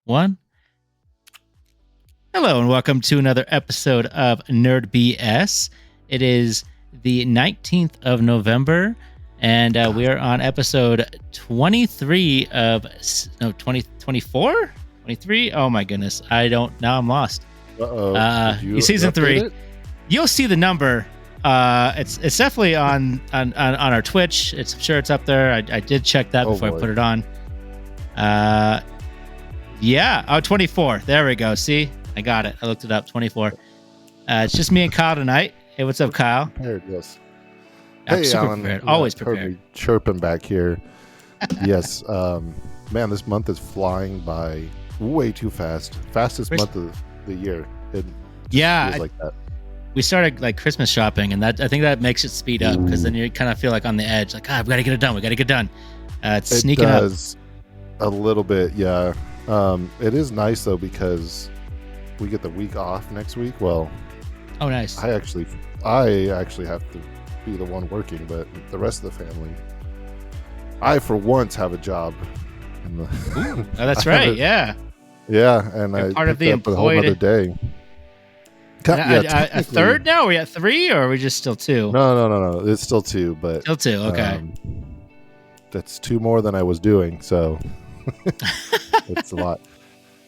One. Hello, and welcome to another episode of Nerd BS. It is the 19th of November, and we are on episode 23 of... No, 24? 23? Oh my goodness. Now I'm lost. Uh-oh. Season 3. You'll see the number. It's definitely on our Twitch. I'm sure it's up there. I did check that before I put it on. Yeah. Oh, 24. There we go. See? I got it. I looked it up. 24. It's just me and Kyle tonight. Hey, what's up, Kyle? Prepared, yes. I'm super Alan, prepared. Always prepared. Heard me chirping back here. Yes. Man, this month is flying by way too fast. Fastest month of the year. It feels like that. We started like Christmas shopping, and I think that makes it speed up because then you kind of feel like on the edge, like, I've got to get it done. We got to get done. It's sneaking up. It does a little bit, yeah. It is nice though because we get the week off next week. Well, oh, nice. I actually have to be the one working, but the rest of the family, I for once have a job. Oh, that's right. Yeah. Yeah, and You're I part of the up a whole other day. A third now? Are we at 3 or are we just still 2? No. It's still 2, but still 2. Okay. That's 2 more than I was doing, so it's a lot.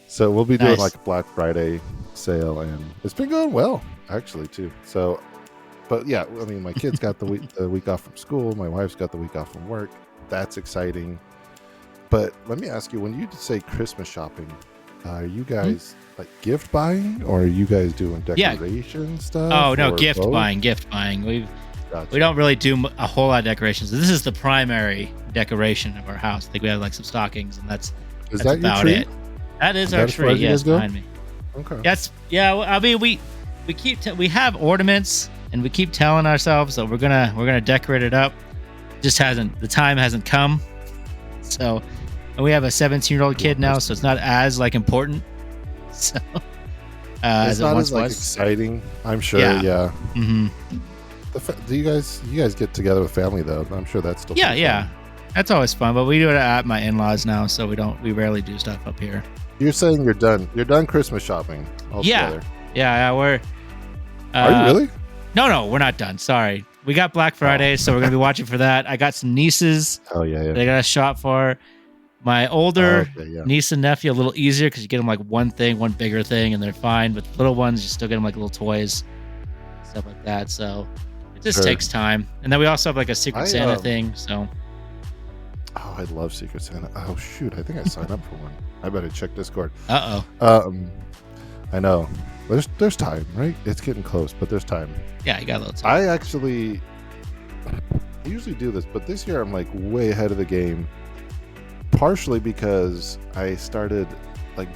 So we'll be doing like a Black Friday sale, and it's been going well actually too. So, but yeah, I mean, my kids got the week off from school. My wife's got the week off from work. That's exciting. But let me ask you: when you say Christmas shopping, are you guys like gift buying, or are you guys doing decoration stuff? Oh no, gift buying. We don't really do a whole lot of decorations. This is the primary decoration of our house. I think we have like some stockings, and that's about it. That is our tree. Yes, behind me. Okay. Yes. Yeah. I mean, we we have ornaments, and we keep telling ourselves that we're gonna decorate it up. The time hasn't come. So, and we have a 17-year-old kid now, so it's not as like important. So, it's not as like exciting. I'm sure. Yeah. Mm-hmm. Do you guys get together with family though? I'm sure that's still yeah. That's always fun, but we do it at my in-laws now, so we rarely do stuff up here. You're saying you're done Christmas shopping altogether. Yeah, we're Are you really? No, we're not done. Sorry. We got Black Friday, so we're going to be watching for that. I got some nieces. Oh yeah. That I got to shop for. My older niece and nephew a little easier because you get them like one bigger thing, and they're fine. But the little ones, you still get them like little toys, stuff like that. So it just takes time. And then we also have like a Secret Santa thing. So. Oh, I love Secret Santa. Oh shoot, I think I signed up for one. I better check Discord. I know. There's time, right? It's getting close, but there's time. Yeah, you got a little time. I usually do this, but this year I'm like way ahead of the game. Partially because I started like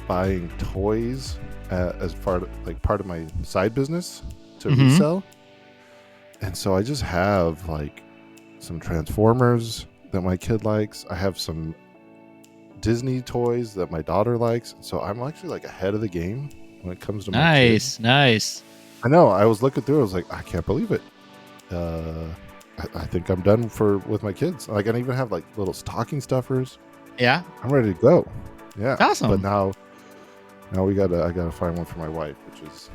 buying toys as part of my side business to resell, and so I just have like some Transformers that my kid likes. I have some Disney toys that my daughter likes. So I'm actually like ahead of the game when it comes to my kids. Nice. I know. I was looking through. I was like, I can't believe it. I think I'm done with my kids. Like, I even have like little stocking stuffers. Yeah. I'm ready to go. Yeah. Awesome. But now I gotta find one for my wife, which is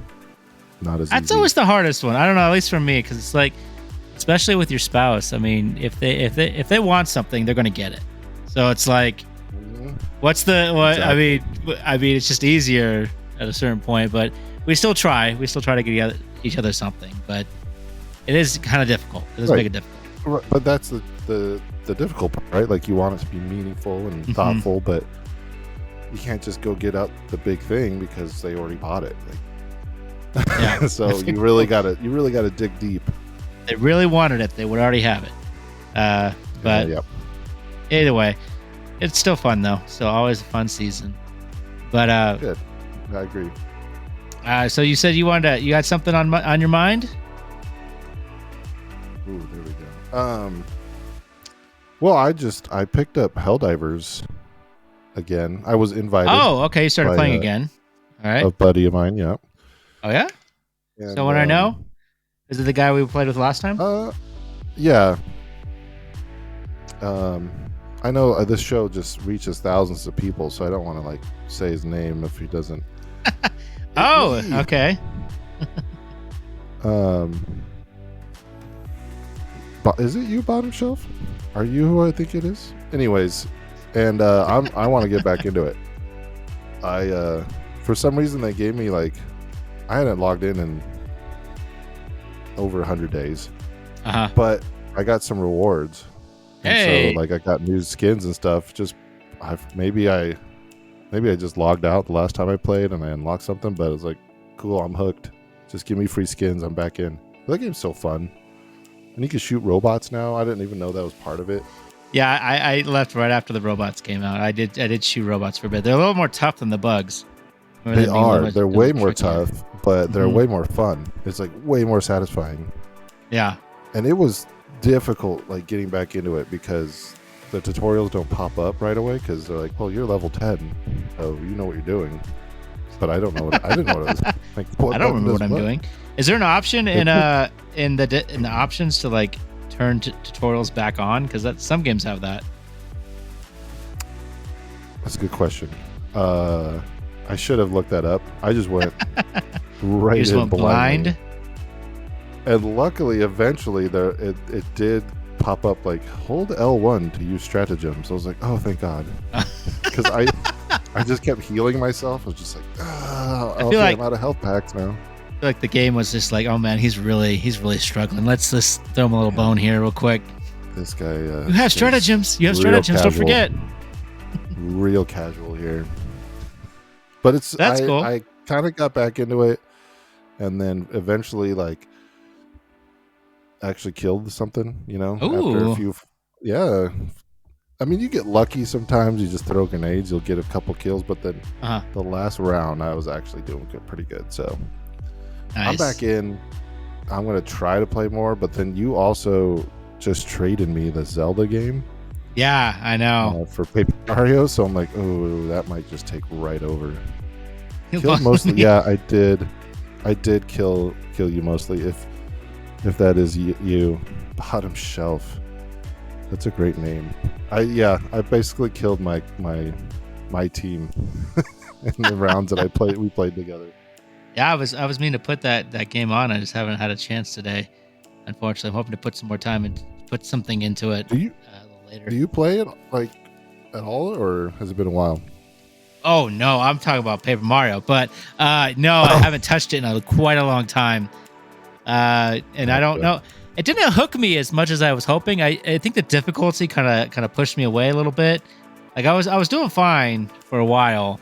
not as That's easy. always the hardest one. I don't know, at least for me, because it's like, especially with your spouse. I mean, if they want something, they're gonna get it. So it's like, Exactly. I mean, it's just easier at a certain point, but we still try. We still try to get each other something, but it is kind of difficult. It does make it difficult. Right. But that's the difficult part, right? Like, you want it to be meaningful and thoughtful, but you can't just go get out the big thing because they already bought it. Like, so you really gotta dig deep. They really wanted it, they would already have it. But either way, it's still fun though. So always a fun season. But good. I agree. So you said you got something on your mind? Ooh, there we go. Well, I picked up Helldivers again. I was invited. Oh, okay. You started playing again. All right. A buddy of mine, yeah. Oh yeah. And, someone I know. Is it the guy we played with last time? Yeah. I know this show just reaches thousands of people, so I don't want to like say his name if he doesn't. Oh, okay. But is it you, Bottom Shelf? Are you who I think it is? Anyways, and I want to get back into it. I for some reason they gave me like I hadn't logged in over 100 days, but I got some rewards. And so like I got new skins and stuff. Just maybe I just logged out the last time I played and I unlocked something, but it's like cool, I'm hooked. Just give me free skins, I'm back in. That game's so fun. And you can shoot robots now. I didn't even know that was part of it. Yeah, I left right after the robots came out. I did shoot robots for a bit. They're a little more tough than the bugs. They are. They're way more tough, but they're way more fun. It's like way more satisfying. Yeah. And it was difficult like getting back into it because the tutorials don't pop up right away because they're like, well, you're level 10, so you know what you're doing. But I don't know what I didn't know what it was. Like, I don't remember what I'm doing. Is there an option in the options to like turn tutorials back on? Because some games have that. That's a good question. I should have looked that up. I just went right you just went blind. And luckily, eventually, it did pop up like hold L1 to use stratagems. I was like, oh, thank God, because I just kept healing myself. I was just like, I feel like I'm out of health packs now. I feel like the game was just like, oh man, he's really struggling. Let's just throw him a little bone here real quick. This guy. You have stratagems. You have stratagems. Don't forget. Real casual here. But that's cool. I kind of got back into it, and then eventually, like, actually killed something. After a few. Yeah. I mean, you get lucky sometimes. You just throw grenades, you'll get a couple kills. But then the last round, I was actually doing pretty good. So nice. I'm back in. I'm going to try to play more. But then you also just traded me the Zelda game. Yeah, I know. For Paper Mario. So I'm like, oh, that might just take right over. Killed mostly. Yeah, I did. I did kill you mostly. If that is you, Bottom Shelf. That's a great name. I basically killed my team in the rounds that we played together. Yeah, I was meaning to put that game on. I just haven't had a chance today. Unfortunately, I'm hoping to put some more time and put something into it a little later. Do you play it like at all, or has it been a while? Oh no, I'm talking about Paper Mario, but no, I haven't touched it in quite a long time. And I don't know. It didn't hook me as much as I was hoping. I think the difficulty kind of pushed me away a little bit. Like I was doing fine for a while,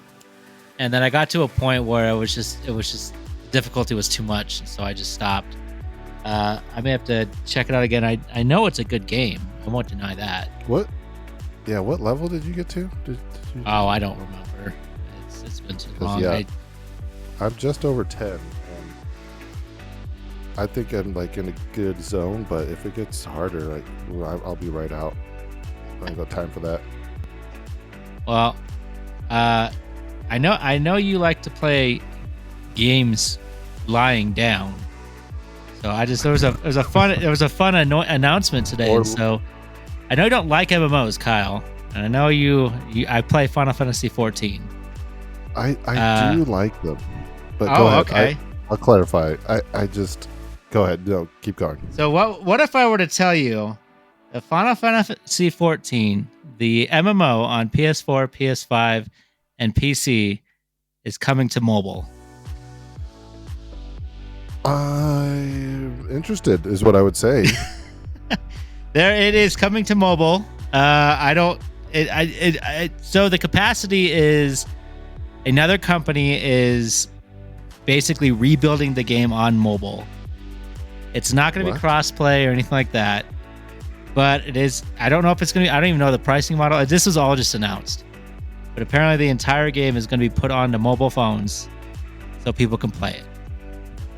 and then I got to a point where it was just difficulty was too much, so I just stopped. I may have to check it out again. I know it's a good game. I won't deny that. What? Yeah, what level did you get to? Oh, I don't remember. It's been too long. Yeah, I'm just over 10. I think I'm like in a good zone, but if it gets harder, like I'll be right out. I ain't got time for that. Well, I know you like to play games lying down. So there was a fun announcement today, so I know you don't like MMOs, Kyle, and I know I play Final Fantasy 14. I do like them, but go ahead. Okay. I'll clarify. I just. Go ahead. No, keep going. So what if I were to tell you that Final Fantasy 14, the MMO on PS4, PS5, and PC is coming to mobile? I'm interested is what I would say. There it is coming to mobile. So the capacity is another company is basically rebuilding the game on mobile. It's not going to be cross-play or anything like that, but it is. I don't know if it's going to be. I don't even know the pricing model. This was all just announced, but apparently the entire game is going to be put onto mobile phones, so people can play it.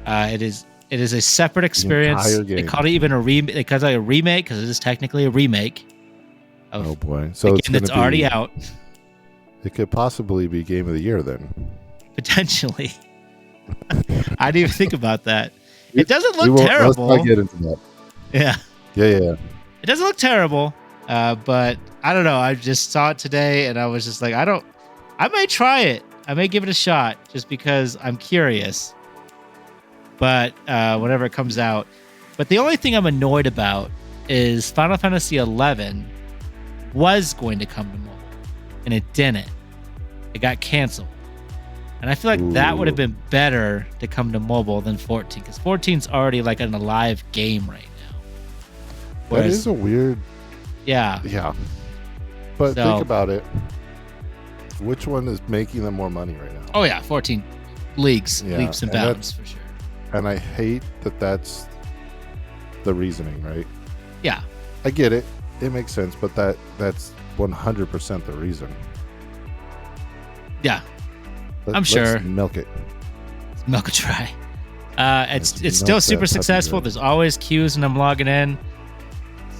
It is a separate experience. They call it even a remake. They call it a remake because it is technically a remake. Oh boy! So it's that's already out. It could possibly be Game of the Year then. Potentially. I didn't even think about that. It doesn't look terrible. Let's not get into that. Yeah. Yeah. It doesn't look terrible, but I don't know. I just saw it today and I was just like, I may try it. I may give it a shot just because I'm curious. But whenever it comes out. But the only thing I'm annoyed about is Final Fantasy XI was going to come to mobile and it didn't. It got canceled. And I feel like that would have been better to come to mobile than 14 because 14's already like an alive game right now. That is a weird. Yeah. Yeah. But think about it. Which one is making them more money right now? Oh, yeah. 14 leaps and bounds for sure. And I hate that that's the reasoning, right? Yeah. I get it. It makes sense, but that's 100% the reason. Yeah. I'm sure. Let's milk it. Let's milk it dry. It's still super successful. There's always queues when I'm logging in.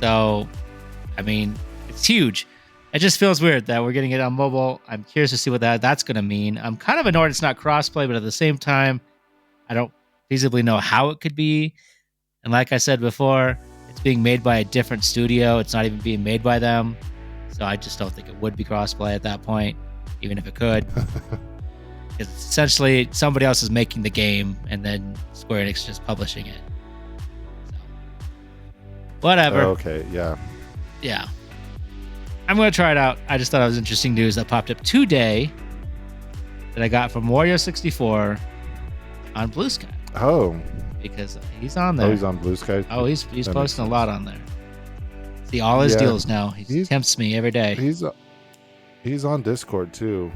So, I mean, it's huge. It just feels weird that we're getting it on mobile. I'm curious to see what that's going to mean. I'm kind of annoyed it's not crossplay, but at the same time, I don't feasibly know how it could be. And like I said before, it's being made by a different studio. It's not even being made by them. So I just don't think it would be crossplay at that point, even if it could. Because essentially somebody else is making the game and then Square Enix is just publishing it. So, whatever. Okay, yeah. Yeah. I'm going to try it out. I just thought it was interesting news that popped up today that I got from Wario64 on Blue Sky. Oh. Because he's on there. Oh, he's on Blue Sky? Oh, he's posting a lot on there. See all his deals now. He tempts me every day. He's on Discord too,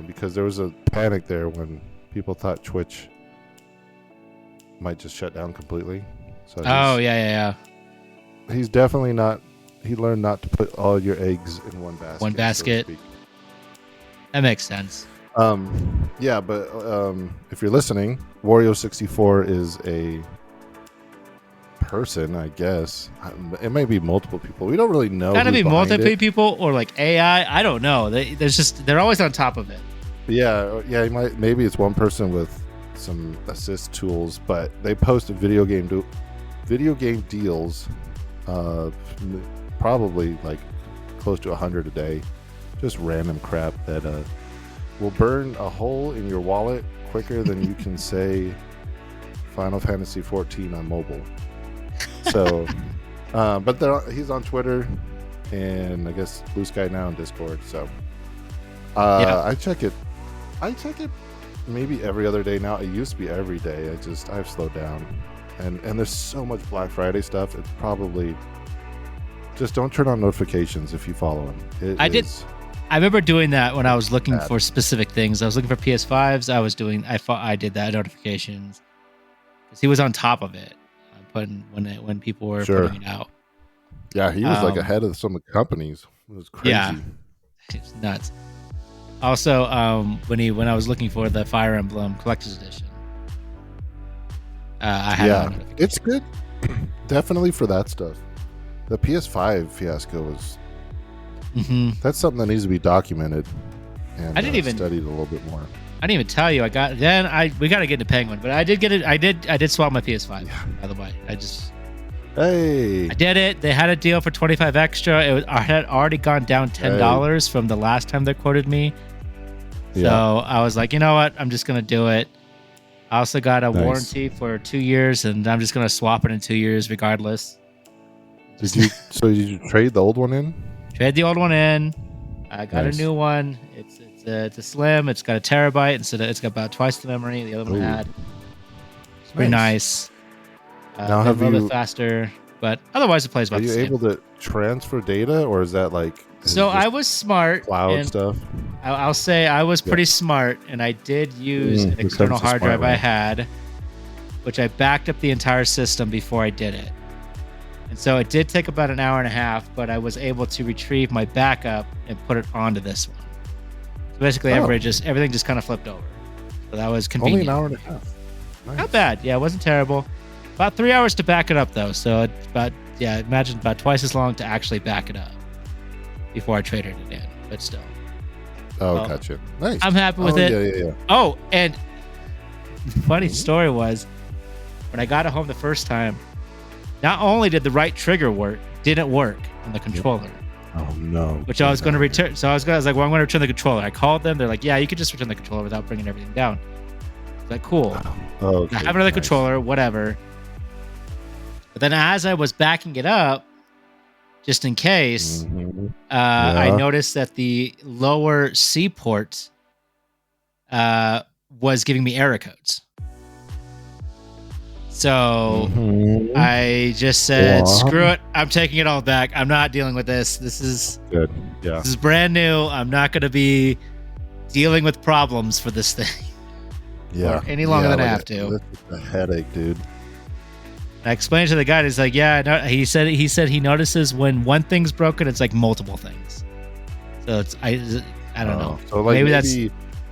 because there was a panic there when people thought Twitch might just shut down completely. So yeah. He's definitely not. He learned not to put all your eggs in one basket. One basket. So that makes sense. Yeah, but if you're listening, Wario64 is a person, I guess. It may be multiple people. We don't really know. Gotta be multiple people or like AI. I don't know. They're always on top of it. Yeah. Maybe it's one person with some assist tools, but they post video game deals. Probably like close to 100 a day. Just random crap that will burn a hole in your wallet quicker than you can say Final Fantasy 14 on mobile. So, but he's on Twitter and I guess Blue Sky now and Discord. So, I check it maybe every other day now. It used to be every day. I've slowed down, and there's so much Black Friday stuff. It's probably just don't turn on notifications if you follow him. I remember doing that when I was looking for specific things. I was looking for PS5s. I did that notifications because he was on top of it. When people were putting it out. Yeah, he was like ahead of some of the companies. It was crazy. Yeah, it's nuts. Also, when I was looking for the Fire Emblem Collector's Edition, I had it's good. Definitely for that stuff. The PS5 fiasco was. That's something that needs to be documented and studied a little bit more. I didn't even tell you. We got to get into Penguin, but I did get it. I did swap my PS5. By the way, I did it. They had a deal for $25 extra. I had already gone down $10 from the last time they quoted me. So I was like, you know what? I'm just gonna do it. I also got a warranty for 2 years, and I'm just gonna swap it in 2 years regardless. Did you trade the old one in? Trade the old one in. I got a new one. It's a slim. It's got a terabyte instead of. It's got about twice the memory the other one had. It's pretty nice. Now a little bit faster, but otherwise it plays about the same. Are you able to transfer data, or is that like? So I was smart. Cloud stuff. I'll say I was pretty smart, and I did use an external hard drive I had, which I backed up the entire system before I did it. And so it did take about an hour and a half, but I was able to retrieve my backup and put it onto this one. So basically, everything just kind of flipped over. So that was convenient. Only an hour and a half. Nice. Not bad. Yeah, it wasn't terrible. About 3 hours to back it up, though. So imagine about twice as long to actually back it up before I traded it in. But still. Oh, gotcha. Nice. I'm happy with it. Yeah. Oh, and the funny story was when I got it home the first time, not only did the right trigger didn't work on the controller. Oh no. which I was going to return. So I was like, well, I'm going to return the controller. I called them. They're like, yeah, you could just return the controller without bringing everything down. I was like, cool. Oh, okay, I have another nice. controller, whatever. But then as I was backing it up, just in case, Mhm. I Yeah. noticed that the lower C port was giving me error codes. So Mhm. I just said, Wow. screw it. I'm taking it all back. I'm not dealing with this. This is Good. Yeah. This is brand new. I'm not going to be dealing with problems for this thing. Yeah. any longer than I like have to. That's just a headache, dude. I explained to the guy, he's like, yeah, no. He said he notices when one thing's broken, it's like multiple things. So it's I don't know. So like Maybe maybe, that's-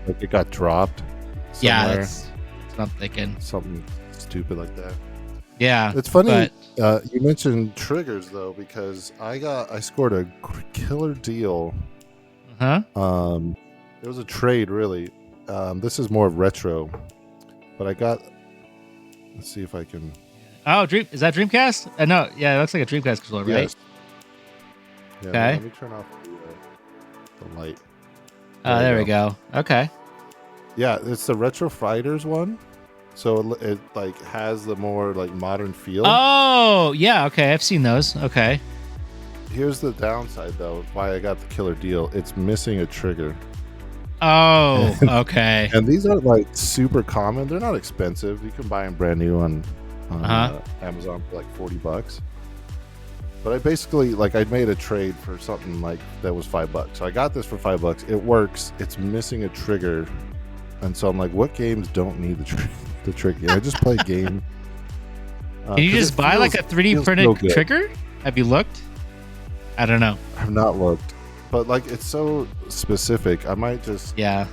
like it got dropped. Yeah, somewhere. that's what I'm thinking. Something stupid like that. Yeah, It's funny. but You mentioned triggers though, because I scored a killer deal. huh? It was a trade, really. This is more of retro, but I got. Let's see if I can. Oh, is that Dreamcast? No, yeah, it looks like a Dreamcast controller, right? Yes. Yeah, Okay. Let me turn off the light. Oh, there we go. Okay. Yeah, it's the Retro Fighters one, so it like has the more like modern feel. Oh, yeah. Okay, I've seen those. Okay. Here's the downside though. Why I got the killer deal? It's missing a trigger. Oh, okay. And these are like super common. They're not expensive. You can buy them brand new on Amazon for like $40. But I basically I made a trade for something like that was $5. So I got this for $5. It works. It's missing a trigger, and so I'm like, what games don't need the trigger? I just play a game. Can you just buy like a 3D printed trigger? Have you looked? I don't know. I've not looked, but like it's so specific. I might just maybe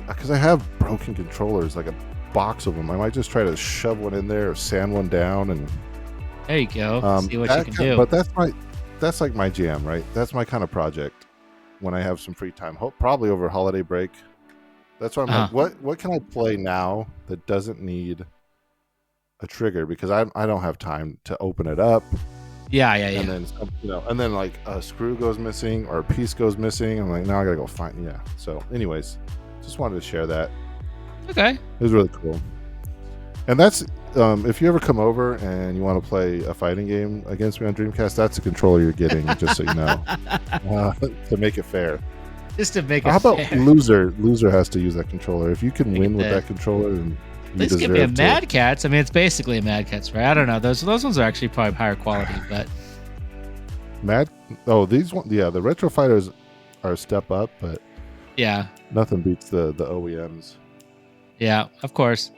because I have broken controllers, like a box of them. I might just try to shove one in there or sand one down, and there you go. See what you can do. But that's like my jam, right? That's my kind of project when I have some free time. Probably over holiday break. That's why I'm like, what can I play now that doesn't need a trigger, because I don't have time to open it up. Yeah. And then and then like a screw goes missing or a piece goes missing. I'm like, now I gotta go find. Yeah. So, anyways, just wanted to share that. Okay. It was really cool. And that's if you ever come over and you want to play a fighting game against me on Dreamcast, that's the controller you're getting. Just so you know, to make it fair. Just to make it. How about fair. loser? Loser has to use that controller. If you can win with that controller, then Please give me a Mad Catz. I mean, it's basically a Mad Catz, right? I don't know. Those ones are actually probably higher quality, but these ones, yeah, the Retro Fighters are a step up, but yeah, nothing beats the OEMs. Yeah, of course.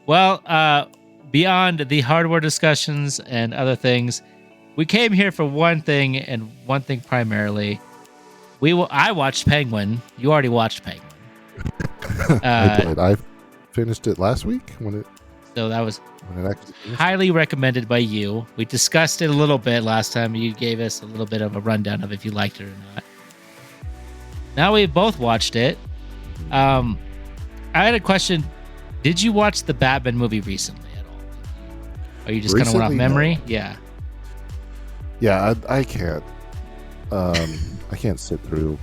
Well, beyond the hardware discussions and other things, we came here for one thing and one thing primarily. I watched Penguin. You already watched Penguin. I did. I finished it last week so that was when it actually finished. highly recommended by you. We discussed it a little bit last time. You gave us a little bit of a rundown of if you liked it or not. Now we've both watched it. I had a question. Did you watch the Batman movie recently at all? Are you just kind of went off memory? No. Yeah. Yeah, I can't. I can't sit through.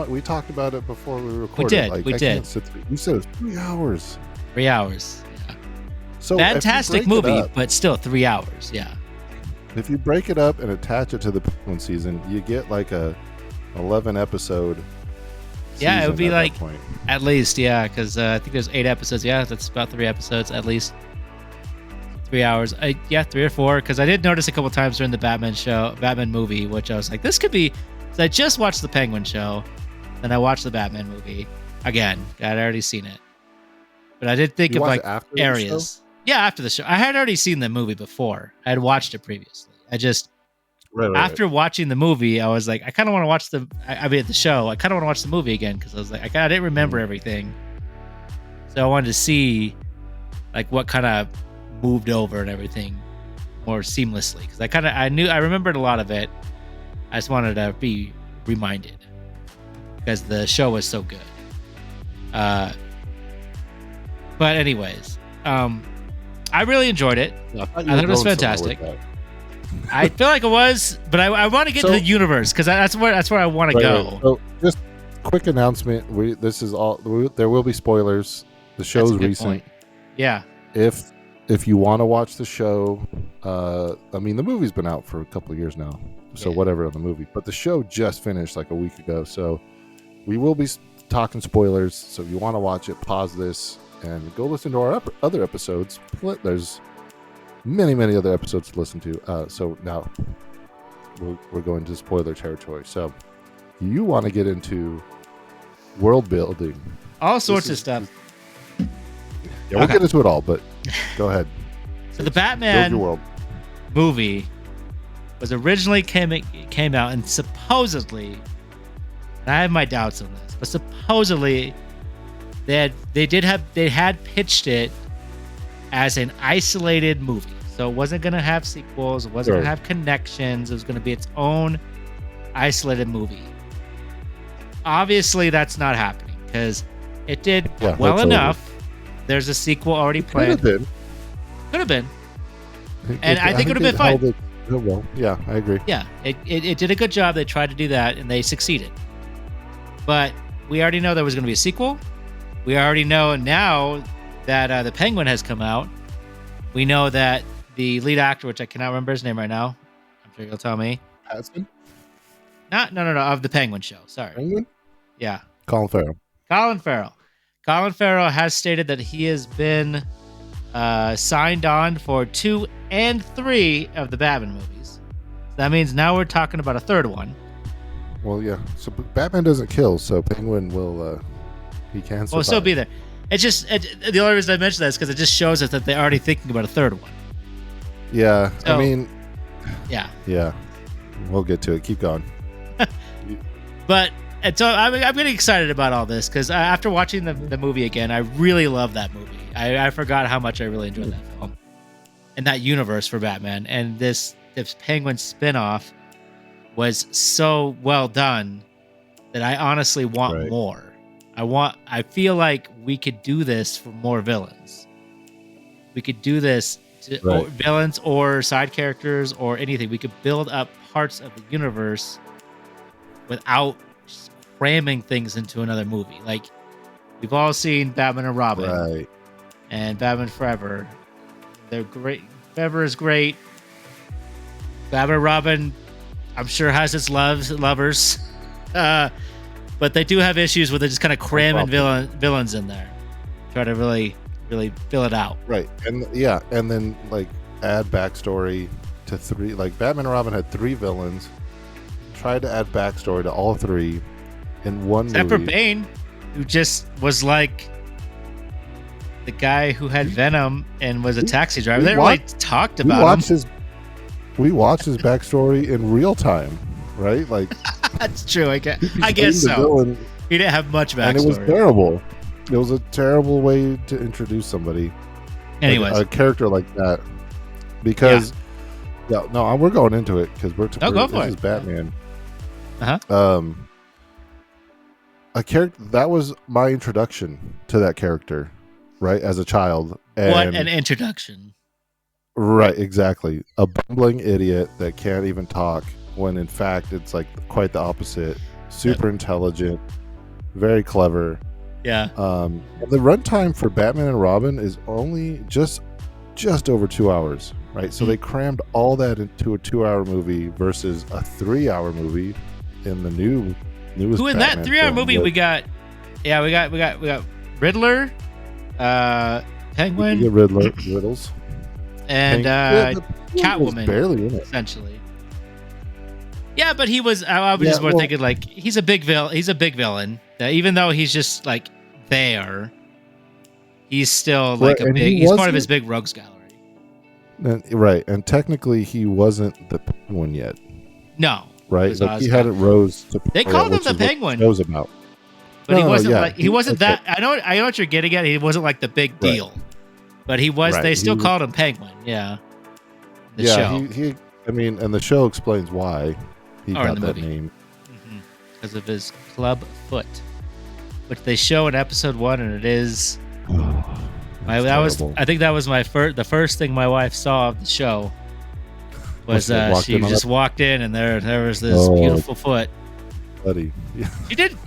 We talked about it before we recorded. We did. Can't sit through. You said it was 3 hours. 3 hours. Yeah. So fantastic movie, but still 3 hours. Yeah. If you break it up and attach it to the Penguin season, you get like a 11 episode. Yeah, it would be like at least, yeah, because I think there's 8 episodes. Yeah, that's about 3 episodes at least. 3 hours. 3 or 4. Because I did notice a couple times during the Batman movie, which I was like, this could be. So I just watched the Penguin show, then I watched the Batman movie again. I'd already seen it, but I did think of like areas. Yeah, after the show, I had already seen the movie before. I had watched it previously. I just after watching the movie, I was like, I kind of want to watch the show. I kind of want to watch the movie again because I was like, I didn't remember everything, so I wanted to see like what kind of moved over and everything more seamlessly because I remembered a lot of it. I just wanted to be reminded because the show was so good. But anyways, I really enjoyed it. I thought it was fantastic. I feel like it was, but I want to get to the universe because that's where I want to go. Right. So just quick announcement: there will be spoilers. The show's recent. Point. Yeah. If you want to watch the show, I mean the movie's been out for a couple of years now, so whatever on the movie. But the show just finished like a week ago, so we will be talking spoilers. So if you want to watch it, pause this and go listen to our other episodes. There's many other episodes to listen to. So now we're going to spoiler territory. So you want to get into world building, all sorts of stuff. Yeah, we'll get into it all, but go ahead. So the Batman movie was originally came out, and supposedly, and I have my doubts on this, but supposedly they had pitched it as an isolated movie. So it wasn't going to have sequels, it wasn't going to have connections, it was going to be its own isolated movie. Obviously, that's not happening because it did well enough. There's a sequel already planned. Could have been. And I think it would have been fine. Well, yeah, I agree. Yeah, it did a good job. They tried to do that, and they succeeded. But we already know there was going to be a sequel. We already know now that the Penguin has come out. We know that the lead actor, which I cannot remember his name right now, I'm sure you'll tell me. Pattinson? No, of the Penguin show. Sorry. Penguin? Yeah. Colin Farrell. Colin Farrell has stated that he has been signed on for 2 and 3 of the Batman movies. That means now we're talking about a third one. Well, yeah. So Batman doesn't kill, so Penguin will. He can survive. Well, still be there. It's just the only reason I mention that is because it just shows us that they're already thinking about a third one. Yeah, so, I mean. Yeah. We'll get to it. Keep going. But. And so I'm getting excited about all this because after watching the movie again, I really love that movie. I forgot how much I really enjoyed that film and that universe for Batman. And this Penguin spinoff was so well done that I honestly want more. I feel like we could do this for more villains. We could do this to villains or side characters or anything. We could build up parts of the universe without cramming things into another movie. Like we've all seen Batman and Robin and Batman Forever. They're great. Forever is great. Batman and Robin, I'm sure, has its lovers, but they do have issues where they're just kind of cramming villains in there, try to really fill it out. Right, and then like add backstory to 3. Like Batman and Robin had 3 villains. Tried to add backstory to all 3. In one Except movie. for Bane, who just was like the guy who had Venom and was a taxi driver. They really talked about him. We watched his backstory in real time, right? Like that's true. I guess so. Villain, he didn't have much backstory, and it was terrible. It was a terrible way to introduce somebody. Anyways, a character like that, because we're going into it because this is Batman. A character that was my introduction to that character, right? As a child. And, what an introduction. Right, exactly. A bumbling idiot that can't even talk when in fact it's like quite the opposite. Super intelligent, very clever. Yeah. The runtime for Batman and Robin is only just over 2 hours, right? So they crammed all that into a 2-hour movie versus a 3-hour movie in the newest Who in Batman that 3-hour movie but we got Riddler, Penguin, Riddles, and Catwoman, barely in it, essentially. Yeah, but he was. I was just more thinking like he's a big villain. He's a big villain. Even though he's just like there, he's still like a big. He's part of his big rogues gallery. Right, and technically he wasn't the Penguin yet. No. Right, like he hadn't rose to. They called him the Penguin. Knows about, but he wasn't like he wasn't that. I know what you're getting at. He wasn't like the big deal, but he was. They still called him Penguin. Yeah. The show. He. I mean, and the show explains why he got that name. Because of his club foot, which they show in episode 1, and it is. I think that was the first thing my wife saw of the show. was she, like, walked she in on just that? walked in, and there was this Oh, beautiful foot. buddy. Yeah.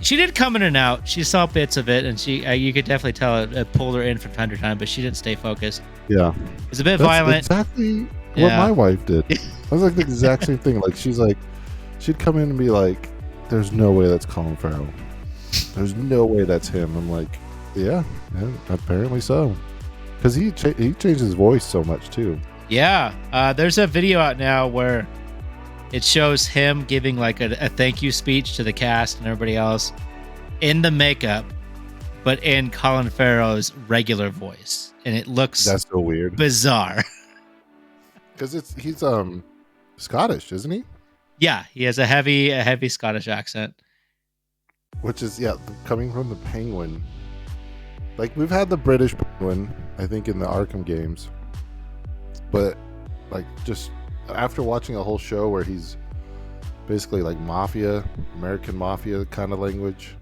She did come in and out. She saw bits of it, and you could definitely tell it pulled her in from time to time, but she didn't stay focused. Yeah. It was a bit That's violent. exactly what Yeah. my wife did. I was like the exact same thing. Like she's like, she'd come in and be like, "There's no way that's Colin Farrell. There's no way that's him." I'm like, "Yeah, apparently so." Because he changed his voice so much too. Yeah, there's a video out now where it shows him giving like a thank you speech to the cast and everybody else in the makeup, but in Colin Farrell's regular voice, and it looks That's so weird. bizarre. Because he's Scottish, isn't he? Yeah, he has a heavy Scottish accent. Which is coming from the Penguin. Like we've had the British Penguin, I think, in the Arkham games, but like just after watching a whole show where he's basically like American mafia kind of language,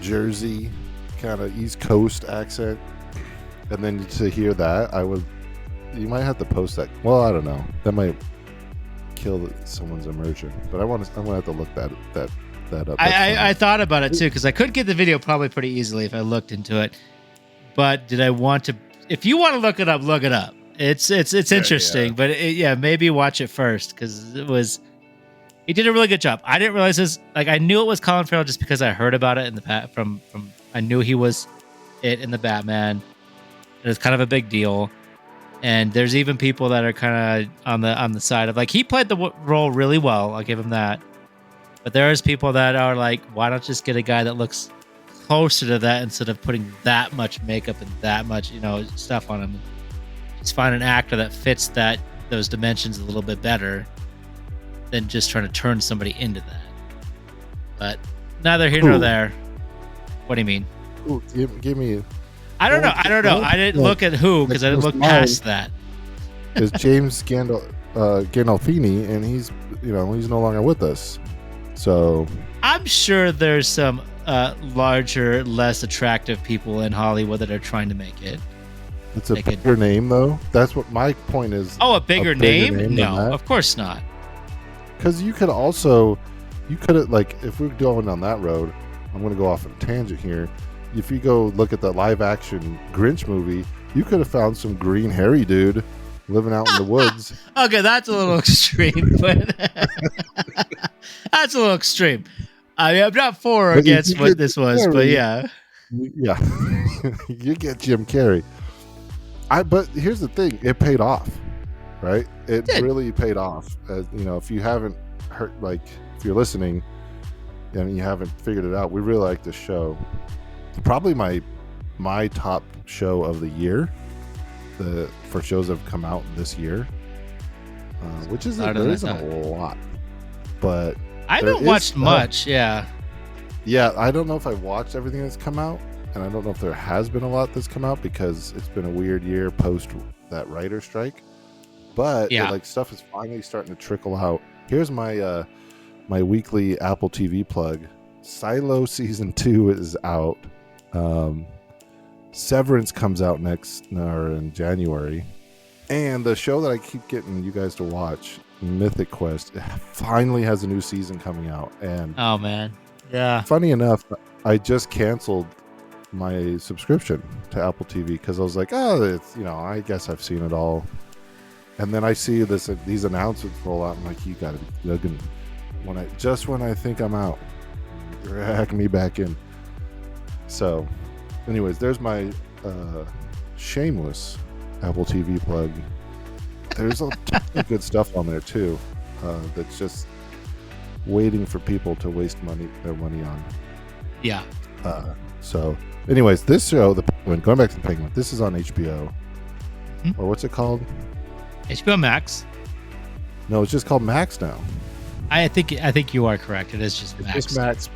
Jersey kind of East Coast accent, and then to hear that, you might have to post that. Well, I don't know. That might kill someone's immersion, but I'm gonna have to look that up. I thought about it too, because I could get the video probably pretty easily if I looked into it. But did I want to? If you want to look it up, look it up. It's interesting, but maybe watch it first, because he did a really good job. I didn't realize this. Like I knew it was Colin Farrell just because I heard about it in the from I knew he was it in the Batman. It was kind of a big deal. And there's even people that are kind of on the side of like he played the role really well. I'll give him that. But there's people that are like, why not just get a guy that looks closer to that instead of putting that much makeup and that much stuff on him? Just find an actor that fits those dimensions a little bit better than just trying to turn somebody into that. But neither here nor there. What do you mean? Ooh, give me. I don't know. I didn't look at who because I didn't look past that. Is James Gandolfini, and he's no longer with us. So I'm sure there's some larger, less attractive people in Hollywood that are trying to make it. It's a bigger name, though. That's what my point is. Oh, a bigger name? No, of course not. Because you could have, like, if we're going down that road, I'm going to go off on a tangent here. If you go look at the live action Grinch movie, you could have found some green hairy dude living out in the woods. Okay, that's a little extreme, but that's a little extreme. I mean, I'm not for or against what this was, but yeah. Yeah. You get Jim Carrey. But here's the thing, it paid off, right? It really paid off. If you haven't heard, like, if you're listening and you haven't figured it out, we really like this show. Probably my top show of the year, for shows that have come out this year, which isn't a lot, but I haven't watched much. Yeah, I don't know if I've watched everything that's come out, and I don't know if there has been a lot that's come out because it's been a weird year post that writer strike. But stuff is finally starting to trickle out. Here's my my weekly Apple TV plug. Silo season 2 is out. Severance comes out in January, and the show that I keep getting you guys to watch, Mythic Quest, finally has a new season coming out. And oh man, yeah. Funny enough, I just canceled my subscription to Apple TV because I was like, I guess I've seen it all. And then I see these announcements roll out. I'm like, you gotta be looking. When I think I'm out, drag me back in. So, anyways, there's my shameless Apple TV plug. There's a ton of good stuff on there too, that's just waiting for people to waste their money on. Yeah. So, anyways, this show, The Penguin, going back to The Penguin, this is on HBO. Or what's it called? HBO Max. No, it's just called Max now. I think you are correct. It is just Max. It's just Max.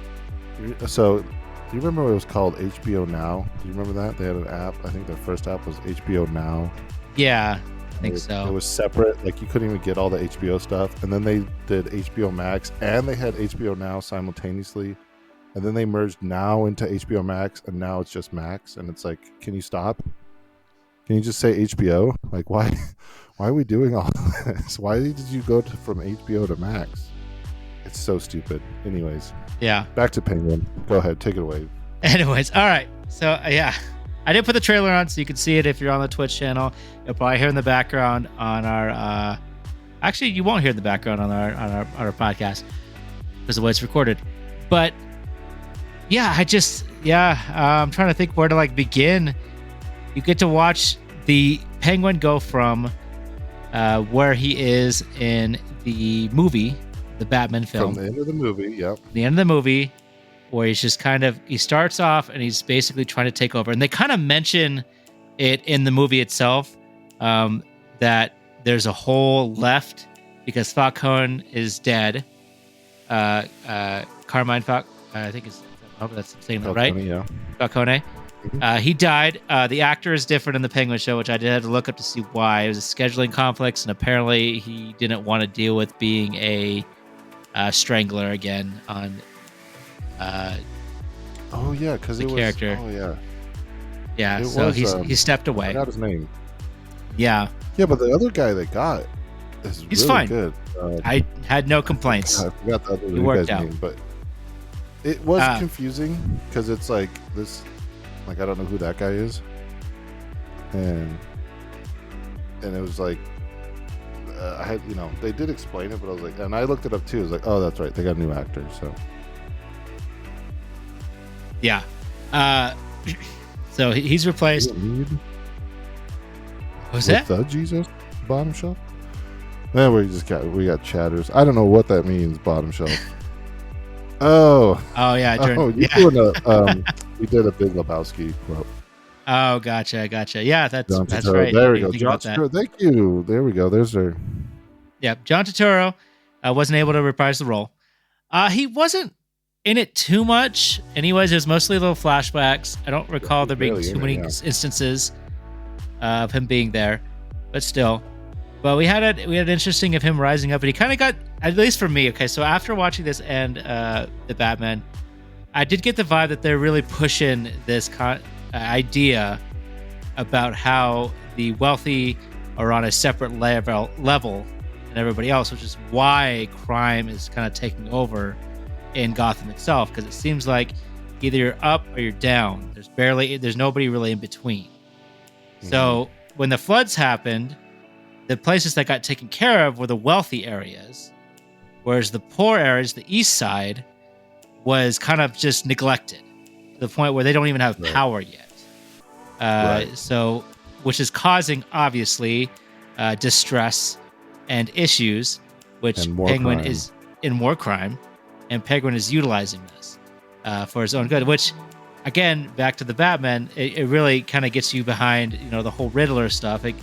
So, do you remember what it was called? HBO Now. Do you remember that? They had an app. I think their first app was HBO Now. Yeah, I think so. It was separate. Like, you couldn't even get all the HBO stuff. And then they did HBO Max, and they had HBO Now simultaneously. And then they merged Now into HBO Max, and now it's just Max. And it's like, can you stop? Can you just say HBO? Like, why why are we doing all this? Why did you go from HBO to Max? It's so stupid. Anyways, Yeah. back to Penguin. Go ahead, take it away. Anyways, all right. So yeah, I did put the trailer on so you can see it if you're on the Twitch channel. You'll probably hear in the background on our. Actually, you won't hear in the background on our podcast because the way it's recorded. But yeah, I'm trying to think where to like begin. You get to watch the Penguin go from where he is in the movie, the Batman film. From the end of the movie, yep. The end of the movie, where he's just he starts off and he's basically trying to take over. And they kind of mention it in the movie itself, that there's a hole left because Falcone is dead. Carmine Falcone, I think I hope that's saying that right. Yeah. Falcone. He died. The actor is different in the Penguin show, which I did have to look up to see why. It was a scheduling conflicts, and apparently he didn't want to deal with being a strangler again on Oh yeah, because the character. Oh yeah. Yeah, It so was, he stepped I away. forgot his name. Yeah, Yeah, but the other guy they got is He's really fine. good. I had no complaints. I forgot the other It worked guy's out. name, but it was Ah. confusing because it's like this, like I don't know who that guy is, and it was like I had, they did explain it, but I was like, and I looked it up too. I was like, oh, that's right, they got a new actor. So Yeah. So he's replaced. Who's that? The Jesus bottom shelf. Then we got chatters. I don't know what that means. Bottom shelf. Oh. Oh yeah. You're doing we did a Big Lebowski quote. Oh, gotcha. Yeah, that's Turturro. right. There we I go. didn't think John about that. Turturro. Thank you. There we go. There's her. Yeah, John Turturro wasn't able to reprise the role. He wasn't in it too much. Anyways, it was mostly little flashbacks. I don't recall there being barely too in many it, instances of him being there, but still. But we had an interesting of him rising up, and he kind of got, at least for me. Okay, so after watching this and the Batman, I did get the vibe that they're really pushing this idea about how the wealthy are on a separate level than everybody else, which is why crime is kind of taking over in Gotham itself, because it seems like either you're up or you're down. There's nobody really in between. So when the floods happened, the places that got taken care of were the wealthy areas, whereas the poor areas, the east side, was kind of just neglected to the point where they don't even have power yet. So, which is causing obviously distress and issues, which And more Penguin crime. is in more crime, and Penguin is utilizing this for his own good. Which, again, back to the Batman, it really kind of gets you behind, the whole Riddler stuff. Like,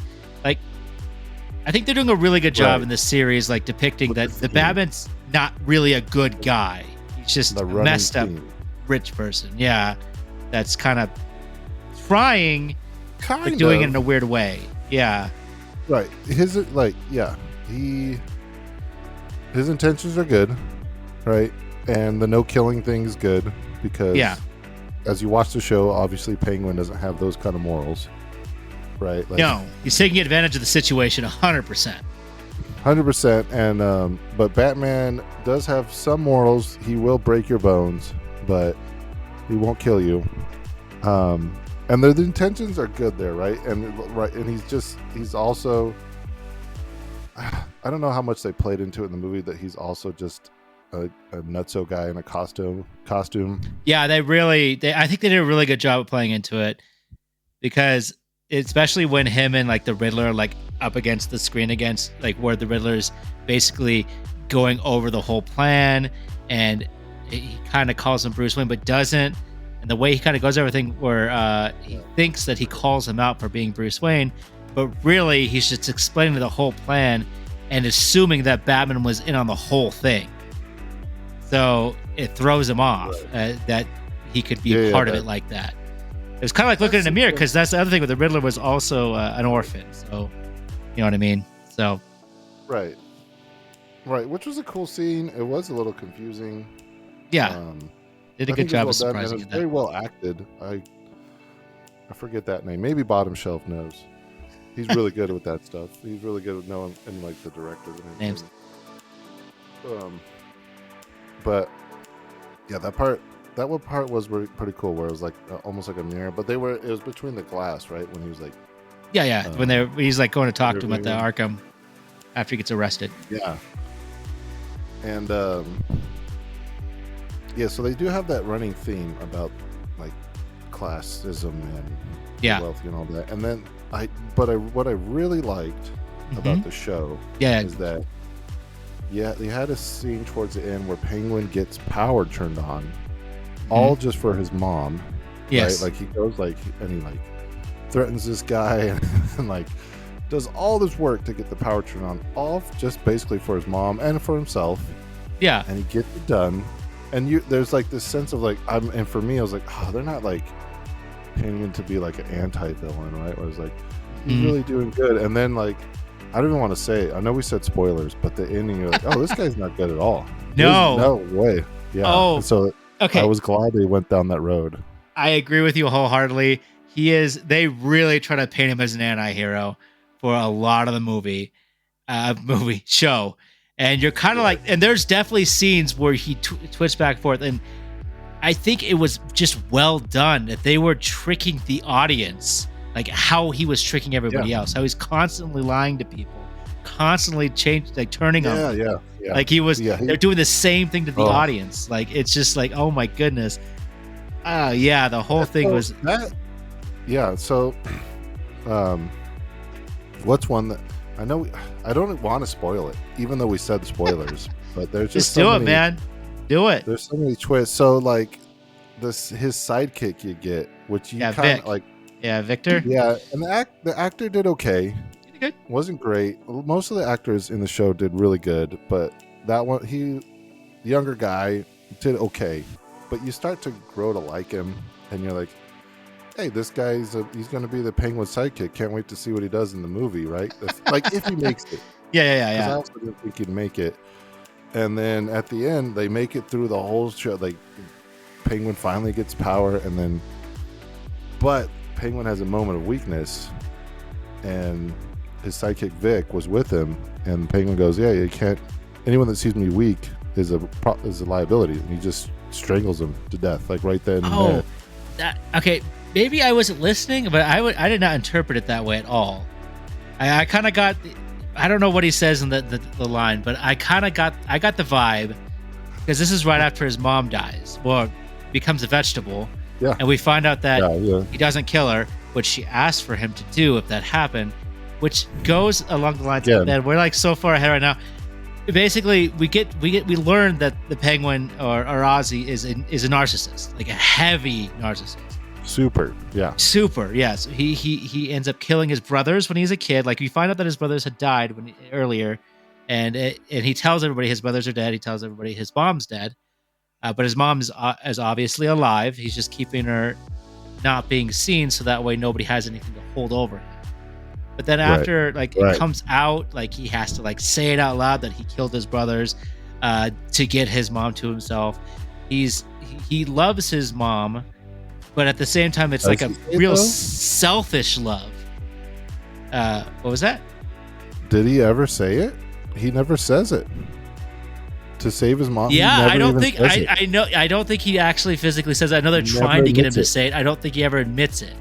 I think they're doing a really good job Right. in this series, like depicting With that the the theme. Batman's not really a good guy. He's just The a running messed up theme. rich person. Yeah, that's kind of trying, Kind but doing it of. in a weird way. Yeah, Right. His his intentions are good, right? And the no killing thing's good because Yeah. as you watch the show, obviously Penguin doesn't have those kind of morals. Right? Like no, he's taking advantage of the situation 100%. 100%. And but Batman does have some morals. He will break your bones, but he won't kill you. And the intentions are good there, right? And he's also, I don't know how much they played into it in the movie that he's also just a nutso guy in a costume. Yeah, I think they did a really good job of playing into it, because especially when him and like the Riddler are like up against the screen against like where the Riddler's basically going over the whole plan, and he kind of calls him Bruce Wayne but doesn't, and the way he kind of goes over everything where he thinks that he calls him out for being Bruce Wayne, but really he's just explaining the whole plan and assuming that Batman was in on the whole thing. So it throws him off that he could be a part of it like that. It was kind of like looking in a mirror, because that's the other thing. With the Riddler was also an orphan, so you know what I mean. So Right, which was a cool scene. It was a little confusing. yeah, did a I good think job of it's well done, surprising and you. it's very well acted. I forget that name. Maybe Bottom Shelf knows. He's really good with that stuff. He's really good with knowing and like the directors and Names. everything. But yeah, that part was pretty cool, where it was like almost like a mirror, but it was between the glass, right? When he was like, Yeah. When he's like going to talk to him at the interviewing. Arkham after he gets arrested. Yeah. And yeah, so they do have that running theme about like classism and Yeah. wealthy and all that. And then what I really liked about the show Yeah. is that they had a scene towards the end where Penguin gets power turned on, all just for his mom. Yes. Right? Like he goes and he like threatens this guy and like does all this work to get the power turned on, all just basically for his mom and for himself. Yeah. And he gets it done. And there's like this sense of like, and for me, I was like, oh, they're not like Penguin to be like an anti-villain, right? Where I was like, he's really doing good. And then like, I don't even want to say it. I know we said spoilers, but the ending, you're like, oh, this guy's not good at all. No way. Yeah. Oh, and so okay. I was glad they went down that road. I agree with you wholeheartedly. They really try to paint him as an anti-hero for a lot of the movie show. And you're kind of like, and there's definitely scenes where he twitched back and forth. And I think it was just well done that they were tricking the audience, like how he was tricking everybody else, how he's constantly lying to people, constantly turning on them. Yeah. Like they're doing the same thing to the audience. Like, it's just like, oh my goodness. The whole thing was that. Yeah. So, what's one that I know? I don't want to spoil it, even though we said spoilers. But there's just do it, man. Do it. There's so many twists. So like his sidekick you get, which you kind of like. Yeah, Victor. Yeah, and the actor did okay. Did good. Wasn't great. Most of the actors in the show did really good, but that one, the younger guy, did okay. But you start to grow to like him, and you're like, hey, this guy's he's going to be the Penguin sidekick. Can't wait to see what he does in the movie, right? Like if he makes it. Yeah. I also didn't think he'd make it. And then at the end, they make it through the whole show. Like Penguin finally gets power, but Penguin has a moment of weakness, and his sidekick Vic was with him, and Penguin goes, "Yeah, you can't. Anyone that sees me weak is a liability," and he just strangles him to death, like right then and there. Okay. Maybe I wasn't listening, but I did not interpret it that way at all. I kind of got, I don't know what he says in the line, but I got the vibe, because this is right after his mom dies or becomes a vegetable. Yeah. And we find out that he doesn't kill her, which she asked for him to do if that happened, which goes along the lines of that. We're like so far ahead right now. Basically, we learn that the Penguin or Ozzy is a narcissist, like a heavy narcissist. Super, yes. He ends up killing his brothers when he's a kid. Like, we find out that his brothers had died earlier, and he tells everybody his brothers are dead. He tells everybody his mom's dead, but his mom is obviously alive. He's just keeping her not being seen, so that way nobody has anything to hold over him. But then after it comes out, like he has to like say it out loud that he killed his brothers to get his mom to himself. He loves his mom, but at the same time, it's like a real selfish love. What was that? Did he ever say it? He never says it. To save his mom. Yeah, I don't think I don't think he actually physically says it. I know they're trying to get him to say it. I don't think he ever admits it.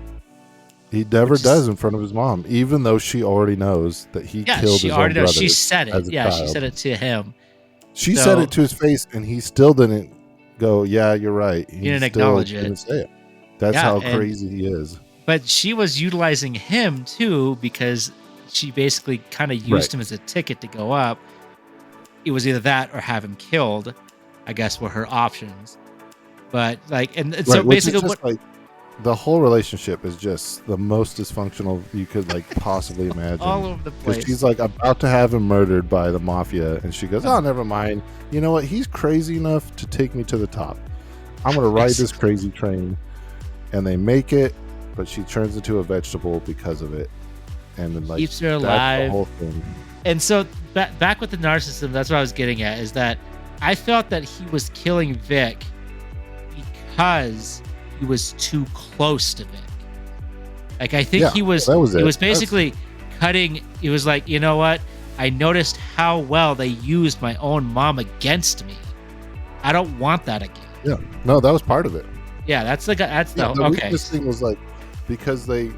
He never does in front of his mom, even though she already knows that he killed his own brother. She said it. Yeah, she said it to him. She said it to his face, and he still didn't go, yeah, you're right. He didn't acknowledge it. Didn't say it. That's how crazy he is. But she was utilizing him, too, because she basically kind of used him as a ticket to go up. It was either that or have him killed, I guess, were her options. But, so basically what... the whole relationship is just the most dysfunctional you could possibly imagine. All over the place. She's about to have him murdered by the mafia, and she goes, "Oh, never mind. You know what? He's crazy enough to take me to the top. I'm going to ride this crazy train." And they make it, but she turns into a vegetable because of it, and then keeps her alive. The whole thing. And so back with the narcissism, that's what I was getting at. Is that I felt that he was killing Vic because he was too close to Vic. Like, I think he was. It was basically He was like, you know what? I noticed how well they used my own mom against me. I don't want that again. Yeah, no, that was part of it. Yeah, that's the okay. Weakness thing was like because they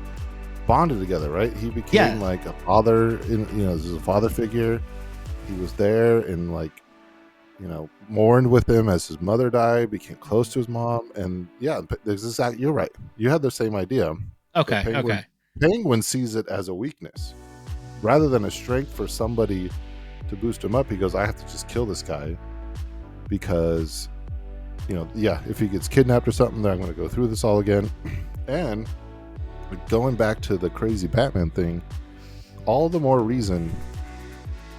bonded together, right? He became like a father, this is a father figure. He was there and like, mourned with him as his mother died, became close to his mom, and you're right. You had the same idea. Okay. Penguin sees it as a weakness rather than a strength for somebody to boost him up. He goes, I have to just kill this guy because, if he gets kidnapped or something, then I'm going to go through this all again. And going back to the crazy Batman thing, all the more reason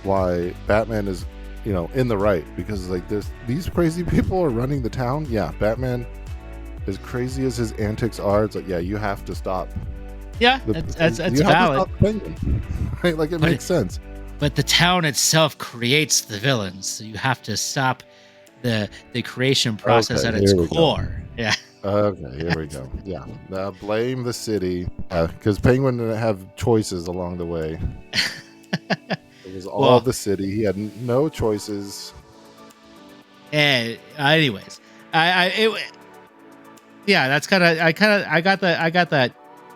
why Batman is, in the right, because like these crazy people are running the town. Yeah, Batman, as crazy as his antics are, it's like, yeah, you have to stop. Yeah, that's valid. Right? Like it makes sense. But the town itself creates the villains, so you have to stop the creation process at its core. Yeah. Okay, here we go. Yeah. Now blame the city because Penguin didn't have choices along the way. It was all the city. He had no choices. And anyways, that's I got that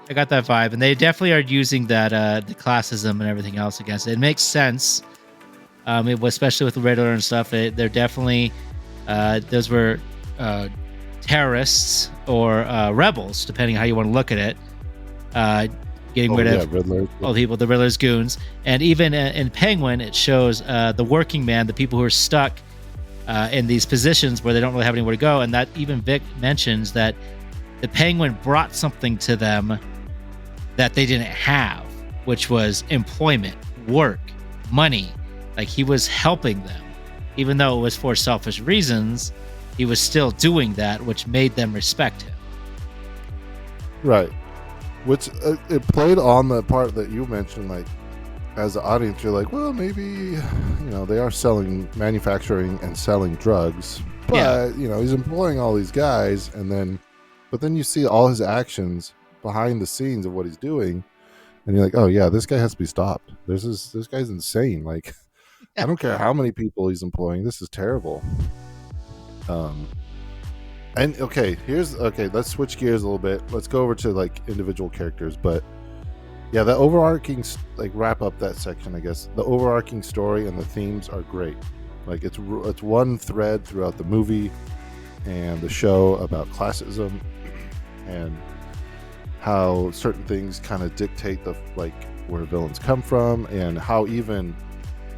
vibe, and they definitely are using that the classism and everything else against it. It makes sense. It was, especially with the Riddler and stuff. They're definitely those were terrorists or rebels, depending on how you want to look at it. Getting rid of all the people, the Riddler's goons, and even in Penguin, it shows the working man, the people who are stuck in these positions where they don't really have anywhere to go, and that even Vic mentions that the Penguin brought something to them that they didn't have, which was employment, work, money. Like he was helping them, even though it was for selfish reasons. He was still doing that, which made them respect him. Right. Which it played on the part that you mentioned, like as an audience, you're like, well, maybe, they are manufacturing and selling drugs, but he's employing all these guys, but then you see all his actions behind the scenes of what he's doing, and you're like, oh yeah, this guy has to be stopped. This guy's insane. Like, I don't care how many people he's employing. This is terrible. And let's switch gears a little bit. Let's go over to like individual characters, but yeah, the overarching, like, wrap up that section, I guess. The overarching story and the themes are great. Like it's one thread throughout the movie and the show about classism and how certain things kind of dictate where villains come from, and how even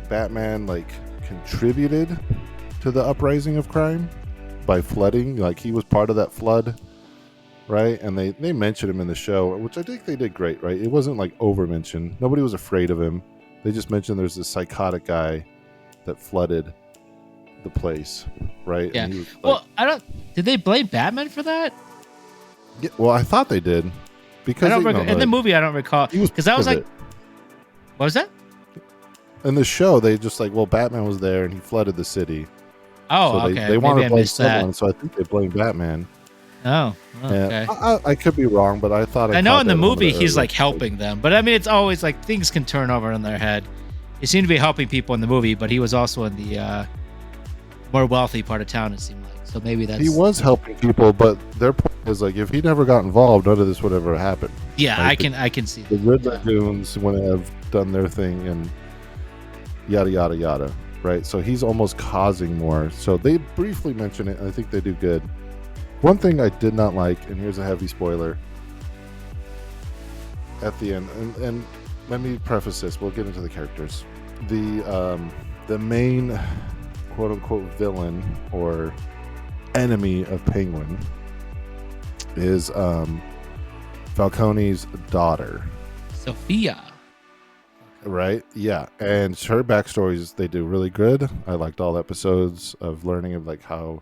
Batman contributed to the uprising of crime by flooding. Like he was part of that flood, right? And they mentioned him in the show, which I think they did great, right? It wasn't over mentioned. Nobody was afraid of him. They just mentioned there's this psychotic guy that flooded the place, right? Yeah. And he was did they blame Batman for that? Yeah, well, I thought they did, because in the movie I don't recall, because I was like, what was that? In the show, they just Batman was there and he flooded the city. Oh, so okay. They wanted to blame someone, that. so I think they blamed Batman. Oh, okay. I could be wrong, but I thought I know in the movie he's helping them, but I mean it's always things can turn over in their head. He seemed to be helping people in the movie, but he was also in the more wealthy part of town, it seemed like. So maybe he was helping people, but their point is if he never got involved, none of this would ever happen. Yeah, I can see the Riddler goons wouldn't have done their thing and yada yada yada, right? So he's almost causing more. So they briefly mention it, and I think they do good. One thing I did not like, and here's a heavy spoiler at the end, and let me preface this. We'll get into the characters. The main quote unquote villain or enemy of Penguin is Falcone's daughter, Sophia. Right? Yeah. And her backstories, they do really good. I liked all episodes of learning of how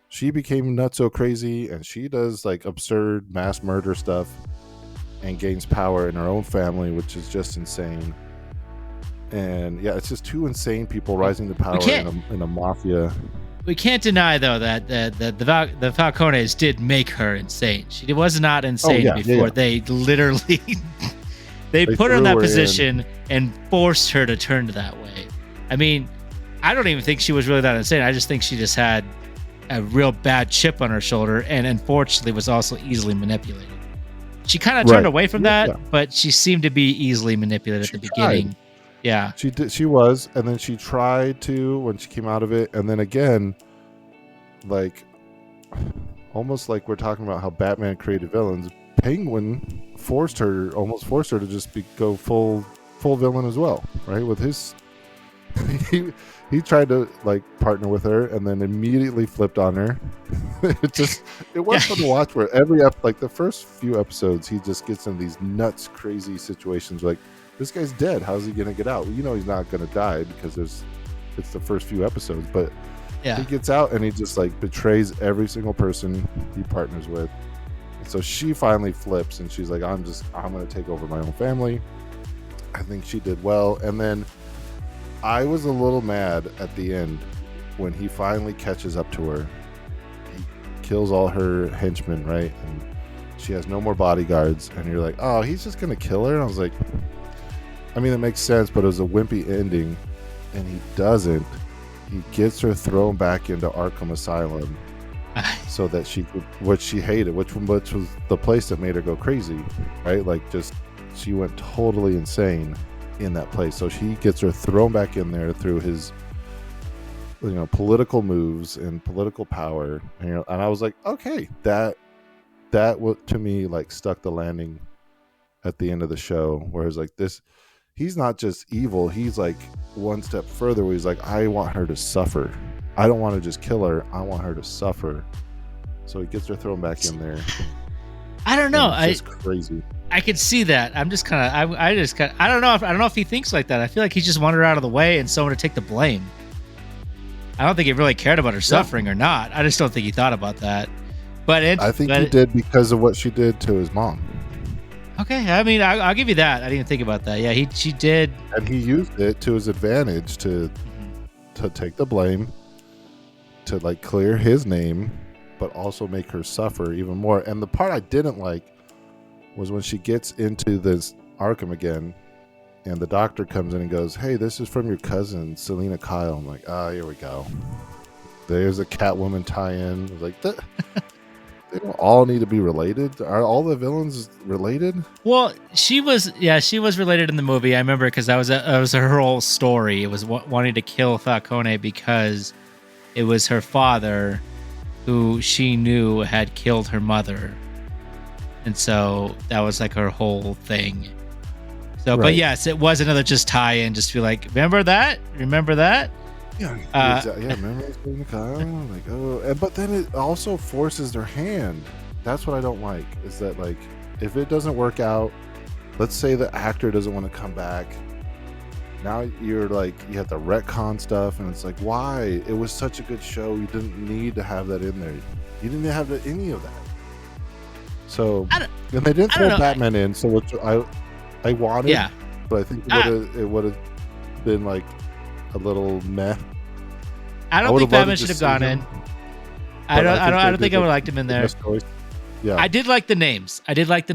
she became nutso crazy, and she does absurd mass murder stuff and gains power in her own family, which is just insane. And yeah, it's just two insane people rising to power in a mafia. We can't deny though that the Falcones did make her insane. She was not insane before. Yeah. They literally They put her in threw that her position and forced her to turn that way. I mean, I don't even think she was really that insane. I just think she just had a real bad chip on her shoulder, and unfortunately was also easily manipulated. She kind of turned away from that, but she seemed to be easily manipulated at the beginning. Yeah. She did. She was, and then she tried to when she came out of it, and then again, like almost like we're talking about how Batman created villains. Penguin almost forced her to just go full villain as well, right? With his, he tried to like partner with her, and then immediately flipped on her. it was fun to watch. Where like the first few episodes, he just gets in these nuts, crazy situations. Like, this guy's dead. How's he gonna get out? Well, you know he's not gonna die because it's the first few episodes, but he gets out and he just like betrays every single person he partners with. And so she finally flips and she's like, I'm gonna take over my own family. I think she did well. And then I was a little mad at the end when he finally catches up to her. He kills all her henchmen, right? And she has no more bodyguards, and you're like, oh, he's just gonna kill her? And I was like, I mean, it makes sense, but it was a wimpy ending, and he doesn't. He gets her thrown back into Arkham Asylum so that she could, what she hated, which was the place that made her go crazy, right? Like, just, she went totally insane in that place. So she gets her thrown back in there through his, political moves and political power. And I was like, okay, that to me, like, stuck the landing at the end of the show, where it's like, this, he's not just evil, he's like one step further, where he's like, I want her to suffer. I don't want to just kill her, I want her to suffer. So he gets her thrown back in there. I don't know. It's just crazy. I could see that. I'm just kind of, I don't know if he thinks like that. I feel like he just wanted her out of the way and someone to take the blame. I don't think he really cared about her suffering or not. I just don't think he thought about that. But I think he did because of what she did to his mom. Okay, I mean, I'll give you that. I didn't even think about that. Yeah, she did, and he used it to his advantage to take the blame, to like clear his name, but also make her suffer even more. And the part I didn't like was when she gets into this Arkham again, and the doctor comes in and goes, "Hey, this is from your cousin, Selina Kyle." I'm like, here we go. There's a Catwoman tie-in. I was like, they don't all need to be related. Are all the villains related? Well, she was related in the movie. I remember because that was her whole story. It was wanting to kill Falcone because it was her father who she knew had killed her mother. And so that was like her whole thing. So, right. But yes, it was another just tie-in, just to be like, remember that? Yeah, remember Kyle? Like, oh, but then it also forces their hand. That's what I don't like, is that, like, if it doesn't work out, let's say the actor doesn't want to come back. Now you're like, you have to retcon stuff, and it's like, why? It was such a good show. You didn't need to have that in there. You didn't have any of that. So, and they didn't throw Batman in, so which I wanted, but I think it would have been like a little meh. I don't think Batman should have gone in. I don't think I would have liked him in there. Yeah, I did like the names. I did like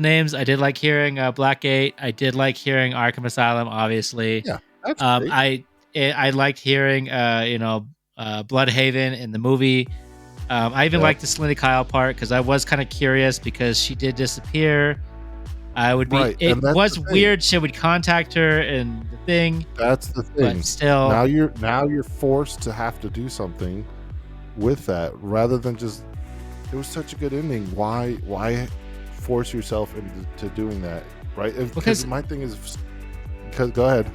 hearing Blackgate. I did like hearing Arkham Asylum, obviously. Yeah, that's great. I liked hearing Bloodhaven in the movie. I even liked the Selina Kyle part because I was kind of curious because she did disappear. I would be. Right. It was weird. She would contact her and the thing. That's the thing. But still, now you're forced to have to do something with that rather than just. It was such a good ending. Why force yourself into doing that? Right? Because my thing is. Because go ahead.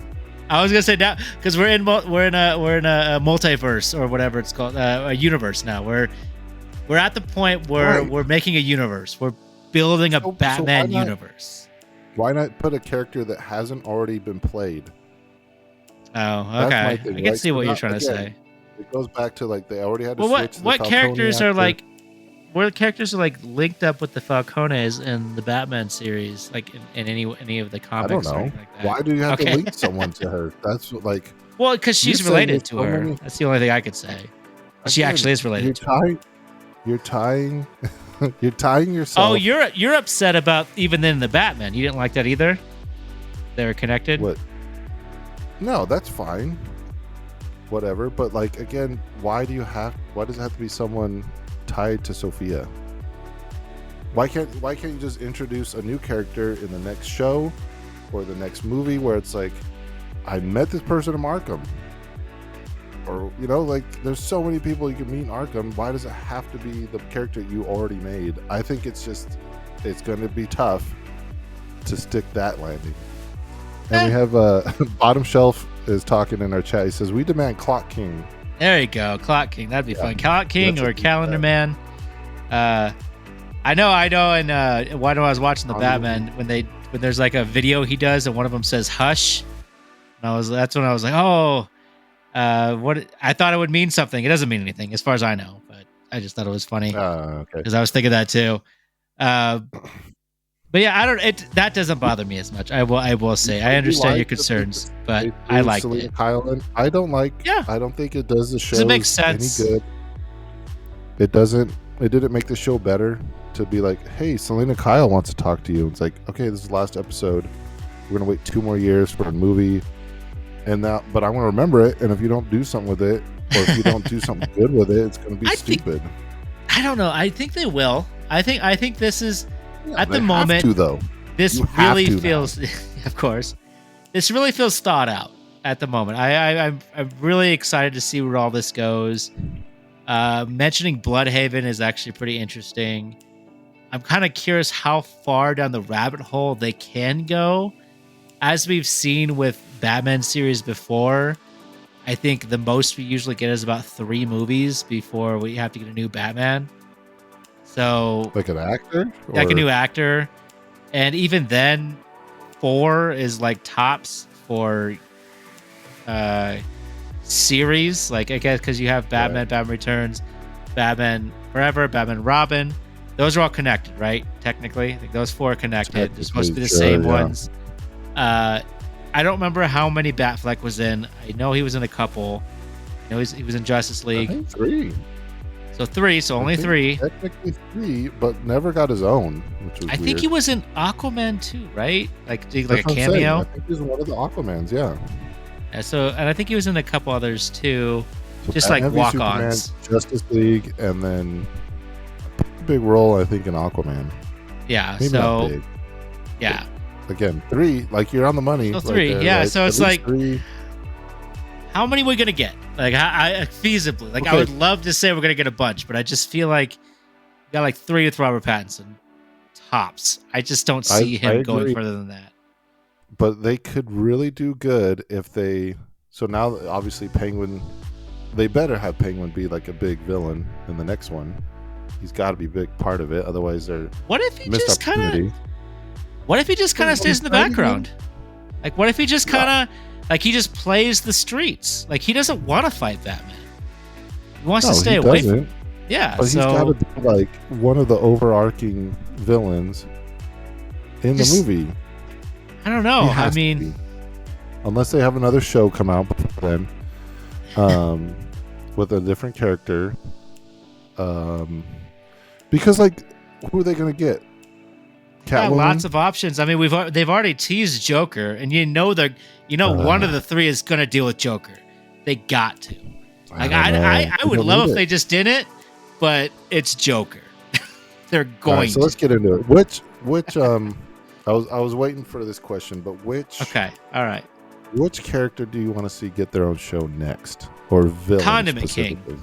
I was gonna say now because we're in a multiverse or whatever it's called, a universe now. We're at the point where we're making a universe. We're building a Batman universe. Why not put a character that hasn't already been played? Oh, okay. I can see what you're trying to say. It goes back to like they already had to switch. What characters are like? What characters are like linked up with the Falcones in the Batman series, like in any of the comics? I don't know. Like that? Why do you have to link someone to her? That's like. Well, because she's related to her. That's the only thing I could say. She actually is related to her. You're tying. You're tying yourself. Oh, you're upset about even then the Batman. You didn't like that either? They were connected. What? No, that's fine. Whatever. But like again, why does it have to be someone tied to Sophia? Why can't you just introduce a new character in the next show or the next movie where it's like, I met this person in Arkham? Or, like there's so many people you can meet in Arkham. Why does it have to be the character you already made? I think it's going to be tough to stick that landing. And we have Bottom Shelf is talking in our chat. He says, we demand Clock King. There you go. Clock King. That'd be fun. Clock King or Calendar Man. I know. And when I was watching the Batman, when there's like a video he does and one of them says hush, and that's when I was like, oh, what? I thought it would mean something. It doesn't mean anything as far as I know, but I just thought it was funny because I was thinking that too. But yeah, that doesn't bother me as much. I will say I understand your concerns, but I like it. Kylan. I don't like. Yeah. I don't think it does the show any good. It doesn't. It didn't make the show better to be like, hey, Selena Kyle wants to talk to you. It's like, okay, this is the last episode. We're gonna wait 2 more years for a movie, but I'm gonna remember it. And if you don't do something with it, or if you don't do something good with it, it's gonna be stupid. I don't know. I think they will. I think this is. Yeah, at the moment, though. This really feels, of course, this really feels thought out at the moment. I'm really excited to see where all this goes. Mentioning Bloodhaven is actually pretty interesting. I'm kind of curious how far down the rabbit hole they can go. As we've seen with Batman series before, I think the most we usually get is about 3 movies before we have to get a new Batman. So like an actor? Like a new actor. And even then, 4 is like tops for series. Like, I guess because you have Batman, Batman Returns, Batman Forever, Batman Robin. Those are all connected, right? Technically. I think those 4 are connected. They're supposed to be the same ones. I don't remember how many Batfleck was in. I know he was in a couple. I know he was in Justice League. I think 3. So 3, so only 3. Technically 3, but never got his own, which was I think he was in Aquaman too, right? Like a cameo. cameo. I think he was in one of the Aquamans, yeah. And I think he was in a couple others too, so just like walk-ons. Justice League, and then a big role, I think, in Aquaman. Yeah. Maybe not big. Yeah. But again, 3, like you're on the money. So 3, right there, right? So it's like 3. How many are we gonna get? Like, I feasibly, like, okay. I would love to say we're gonna get a bunch, but I just feel like we got like 3 with Robert Pattinson tops. I just don't see him going further than that. But they could really do good if they. So now, obviously, Penguin. They better have Penguin be like a big villain in the next one. He's got to be a big part of it. Otherwise, they're. What if he just kind of? What if he just kind of stays in the background? Like, what if he just kind of? Like, he just plays the streets. Like, he doesn't want to fight Batman. He wants to stay away from. Yeah, but he's got to be like one of the overarching villains in the movie. I don't know. I mean, unless they have another show come out then, with a different character, because like, who are they going to get? Catwoman? Lots of options. I mean, they've already teased Joker, and one of the 3 is going to deal with Joker. They got to. Like, I would love if they just did it, but it's Joker. They're going. So let's get into it. Which I was waiting for this question, but which? Okay, all right. Which character do you want to see get their own show next, or villain? Condiment King.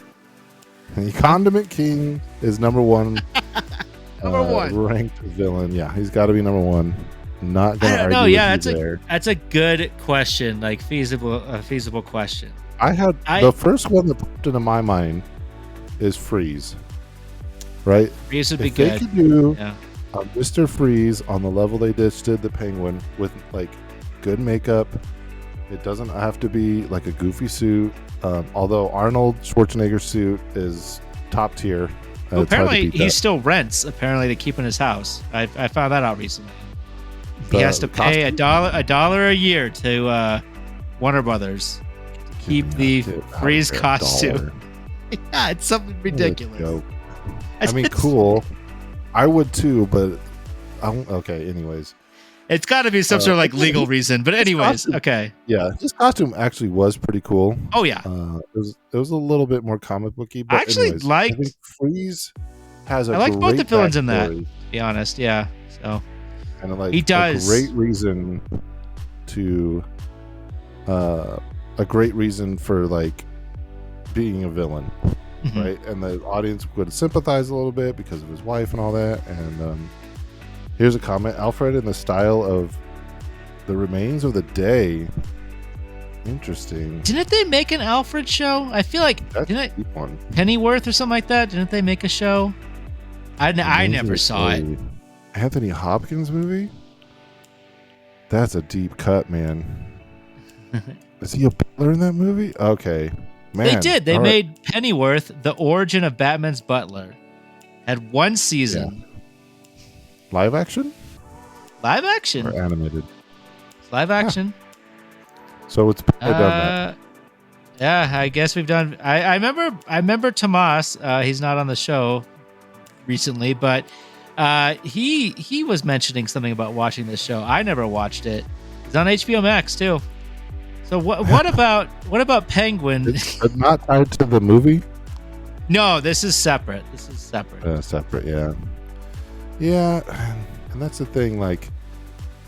Condiment King is number 1. Number 1 ranked villain. Yeah, he's got to be number 1. Not gonna argue. No, yeah, there. That's a good question. Like, a feasible question. The first one that popped into my mind is Freeze. Right? Freeze would be good. They could do Mr. Freeze on the level they did the Penguin with like good makeup. It doesn't have to be like a goofy suit. Although Arnold Schwarzenegger's suit is top tier. Well, apparently, he still rents. Apparently, to keep in his house. I found that out recently. He has to pay $1 a year to Warner Brothers to keep the Freeze costume. Yeah, it's something ridiculous. I mean, cool. I would too, but okay. Anyways, It's got to be some sort of like legal reason. But anyways, okay. Yeah, his costume actually was pretty cool. Oh yeah, it was a little bit more comic booky. But I actually anyways, liked. I think Freeze has a I like both the great villains in that. backstory. To be honest, yeah. So And like he does a great reason to a great reason for like being a villain, right? And the audience would sympathize a little bit because of his wife and all that. And here's a comment: Alfred in the style of The Remains of the Day. Interesting. Didn't they make an Alfred show? I feel like That's a deep one. Pennyworth or something like that. Didn't they make a show? I never saw it. Anthony Hopkins movie? That's a deep cut, man. Is he a butler in that movie? Okay. Man. They did. They all made right. Pennyworth the origin of Batman's butler. Had one season. Live action? Live action. Or animated? Live action. So it's done that. Yeah, I guess we've done. I remember Tomas. He's not on the show recently, but he was mentioning something about watching this show. I never watched it. It's on HBO Max too. So what about Penguin? It's not tied to the movie? No, this is separate. Separate, yeah. Yeah, and that's the thing. Like,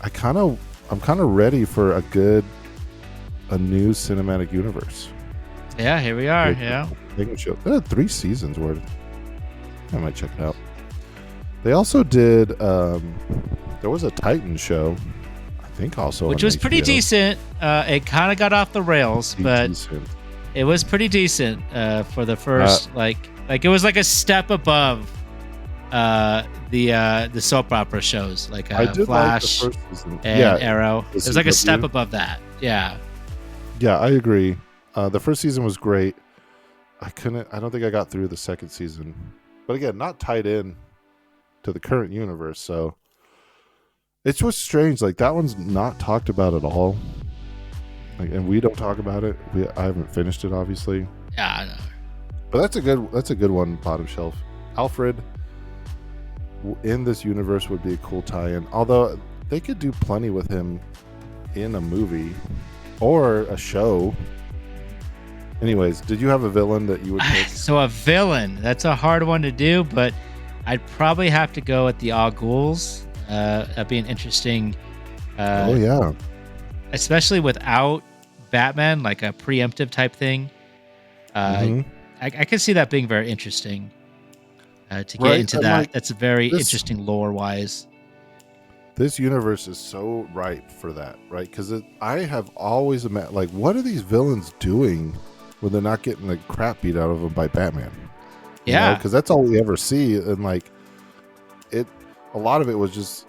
I'm kind of ready for a new cinematic universe. Yeah, here we are. Yeah. Penguin show. There are 3 seasons worth. I might check it out. They also did. There was a Titan show. I think also, which on was pretty HBO. decent. It kind of got off the rails, but Decent. it was pretty decent for the first like it was like a step above the soap opera shows like I did Flash like the first season. and Arrow. It was like a CW. step above that. Yeah. Yeah, I agree. The first season was great. I don't think I got through the second season, but again, not tied in to the current universe. So it's just strange. Like that one's not talked about at all. Like, and we don't talk about it. I haven't finished it, obviously. Yeah, I know. But that's a good one. Bottom shelf. Alfred in this universe would be a cool tie-in. Although they could do plenty with him in a movie or a show. Anyways, did you have a villain that you would pick? So a villain, that's a hard one to do, but I'd probably have to go with the Al Ghuls. That'd be an interesting. Oh yeah. Especially without Batman, like a preemptive type thing. I could see that being very interesting. To get into that, like, that's very interesting lore-wise. This universe is so ripe for that, right? Because I have always imagined, like, what are these villains doing when they're not getting the crap beat out of them by Batman? Yeah, because that's all we ever see, and like, a lot of it was just,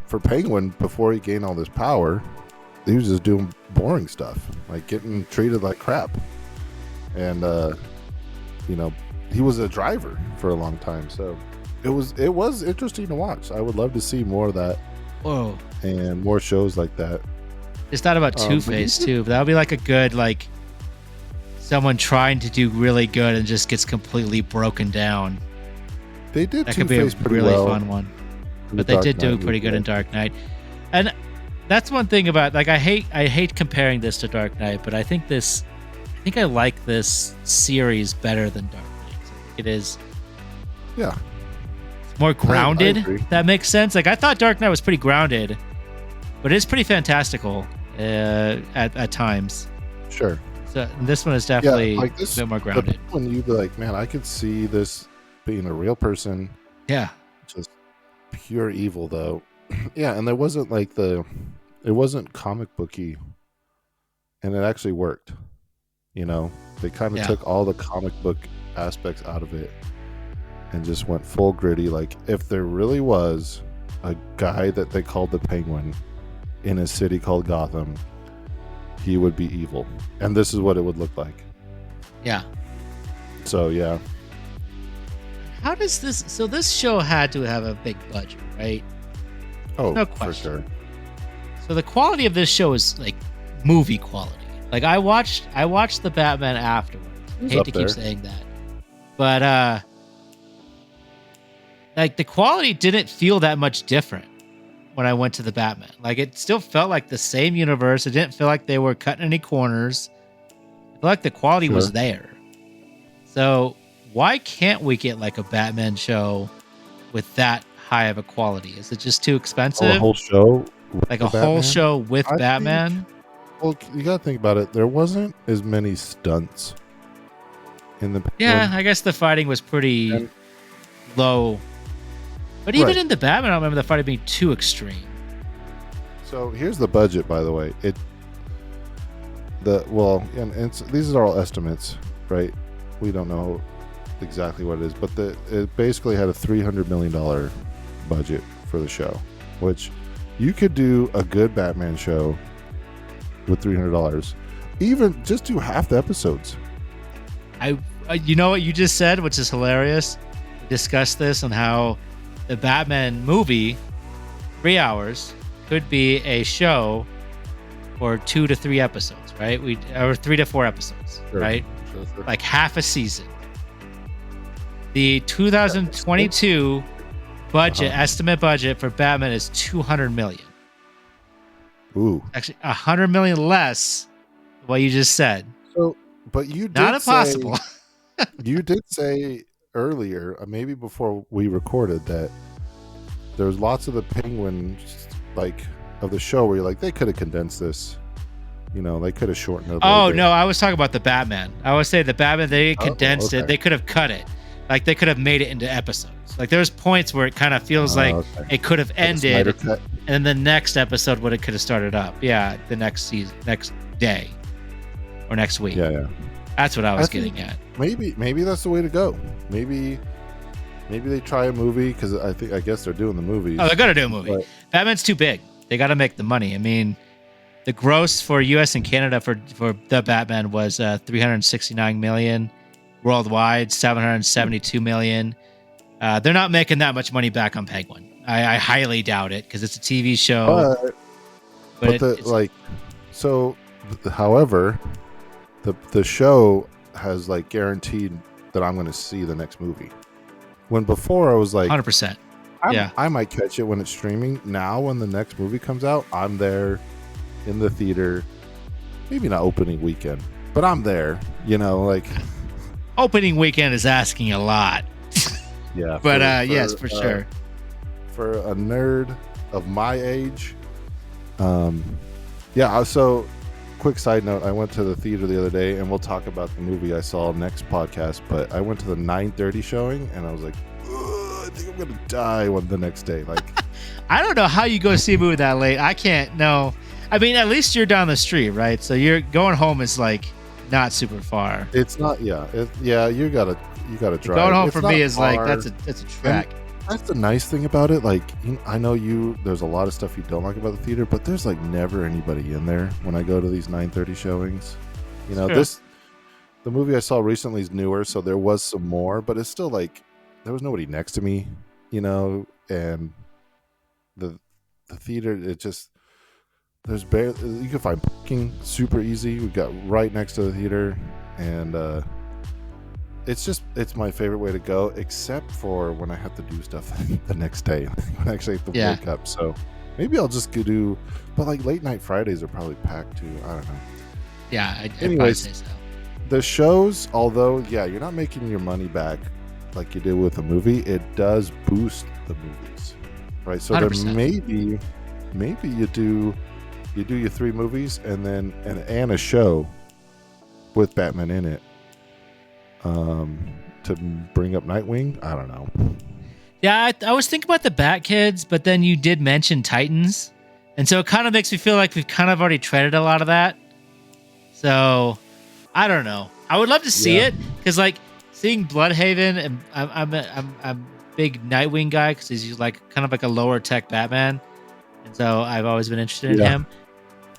for Penguin before he gained all this power, he was just doing boring stuff, like getting treated like crap, and he was a driver for a long time, so. It was interesting to watch. I would love to see more of that. Whoa. And more shows like that. Just thought about Two-Face too. That would be like a good, like, someone trying to do really good and just gets completely broken down. They did that could be a really fun one. But they did do pretty good in Dark Knight. And that's one thing about, like, I hate comparing this to Dark Knight, but I think I like this series better than Dark Knight. So it is. Yeah. More grounded. That makes sense. Like I thought Dark Knight was pretty grounded, but it's pretty fantastical at times. Sure. So this one is definitely a bit more grounded. When you be like, man, I could see this being a real person. Yeah. Just pure evil though. Yeah, and there wasn't like it wasn't comic booky, and it actually worked. They kind of took all the comic book aspects out of it. And just went full gritty. Like, if there really was a guy that they called the Penguin in a city called Gotham, he would be evil. And this is what it would look like. Yeah. So, yeah. How does this... So this show had to have a big budget, right? Oh, no question. For sure. So the quality of this show is, like, movie quality. Like, I watched the Batman afterwards. I hate to keep saying that. But, like the quality didn't feel that much different. when I went to the Batman. Like it still felt like the same universe. It didn't feel like they were cutting any corners. I feel like the quality was there. So why can't we get like a Batman show with that high of a quality? Is it just too expensive? A whole show? Like a whole show with Batman? Well, you got to think about it. There wasn't as many stunts in the. Yeah, I guess the fighting was pretty low. But even in the Batman, I don't remember the fighting being too extreme. So here's the budget, by the way. These are all estimates, right? We don't know exactly what it is, but it basically had a $300 million budget for the show, which you could do a good Batman show with $300. Even just do half the episodes. You know what you just said, which is hilarious. We discussed this on how the Batman movie, 3 hours, could be a show for 2 to 3 episodes, right? Or 3 to 4 episodes, right? Sure. Like half a season. The 2022 budget, estimate budget for Batman is $200 million. Ooh. Actually, $100 million less than what you just said. So, but you did not impossible. You did say earlier, maybe before we recorded, that there's lots of the Penguin, like, of the show where you're like, they could have condensed this. You know, they could have shortened it. Oh, no, I was talking about the Batman. I would say the Batman, they condensed it. They could have cut it. Like, they could have made it into episodes. Like, there's points where it kind of feels like it could have ended, and then the next episode would have could have started up. Yeah, the next season, next day, or next week. Yeah. That's what I was getting at. Maybe that's the way to go. Maybe they try a movie, because I guess they're doing the movies. Oh, they're gonna do a movie. But Batman's too big. They got to make the money. I mean, the gross for U.S. and Canada for the Batman was $369 million. Worldwide, $772 million. They're not making that much money back on Penguin. I highly doubt it, because it's a TV show. However, the show has like guaranteed that I'm going to see the next movie. When before I was like 100%. I might catch it when it's streaming. Now, when the next movie comes out, I'm there in the theater. Maybe not opening weekend, but I'm there. You know, like. Opening weekend is asking a lot. Yeah. But yes, for sure. For a nerd of my age. So quick side note, I went to the theater the other day, and we'll talk about the movie I saw next podcast, but I went to the 9:30 showing, and I was like, I think I'm going to die the next day. Like, I don't know how you go see a movie that late. I can't know. I mean, at least you're down the street, right? So you're going home is like not super far. It's not. Yeah. You gotta drive. Going home for me is far. Like that's a trek. And that's the nice thing about it. Like, I know there's a lot of stuff you don't like about the theater, but there's like never anybody in there when I go to these 9:30 showings. You know, the movie I saw recently is newer, so there was some more, but it's still like there was nobody next to me. You know, and the theater, it just. There's you can find parking super easy. We got right next to the theater, and it's my favorite way to go, except for when I have to do stuff the next day. When I actually have to wake up. So maybe I'll just do, but like late night Fridays are probably packed too. I don't know. Yeah. I'd Anyways, say so. The shows, although you're not making your money back like you did with a movie, it does boost the movies, right? So 100%. there maybe you do your 3 movies and then and a show with Batman in it to bring up Nightwing. I don't know. Yeah, I was thinking about the Bat Kids, but then you did mention Titans, and so it kind of makes me feel like we've kind of already treaded a lot of that. So I don't know. I would love to see it, because like seeing Bloodhaven, and I'm a big Nightwing guy, because he's like kind of like a lower tech Batman, and so I've always been interested in him.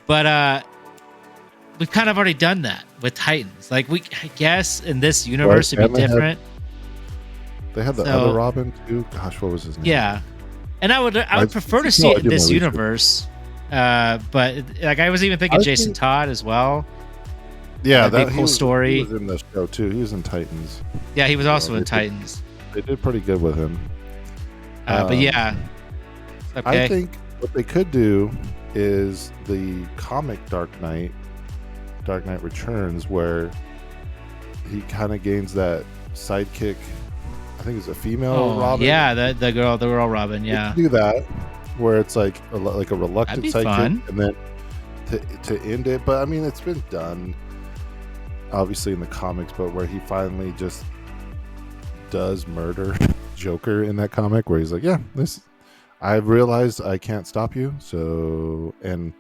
But we've kind of already done that with Titans. Like, I guess in this universe it'd be different. They had the other Robin too. Gosh, what was his name? Yeah, and I would prefer to see it in this universe. But like, I was even thinking Jason Todd as well. Yeah, that'd be a cool story. He was in the show too. He was in Titans. Yeah, he was also in Titans. They did pretty good with him. But yeah, okay. I think what they could do is the comic Dark Knight Returns, where he kind of gains that sidekick. I think it's a female Robin. Yeah, the girl Robin. They Yeah, could do that, where it's like a reluctant that'd be sidekick, fun. and then to end it. But I mean, it's been done, obviously in the comics, but where he finally just does murder Joker in that comic, where he's like, yeah, I've realized I can't stop you. So, and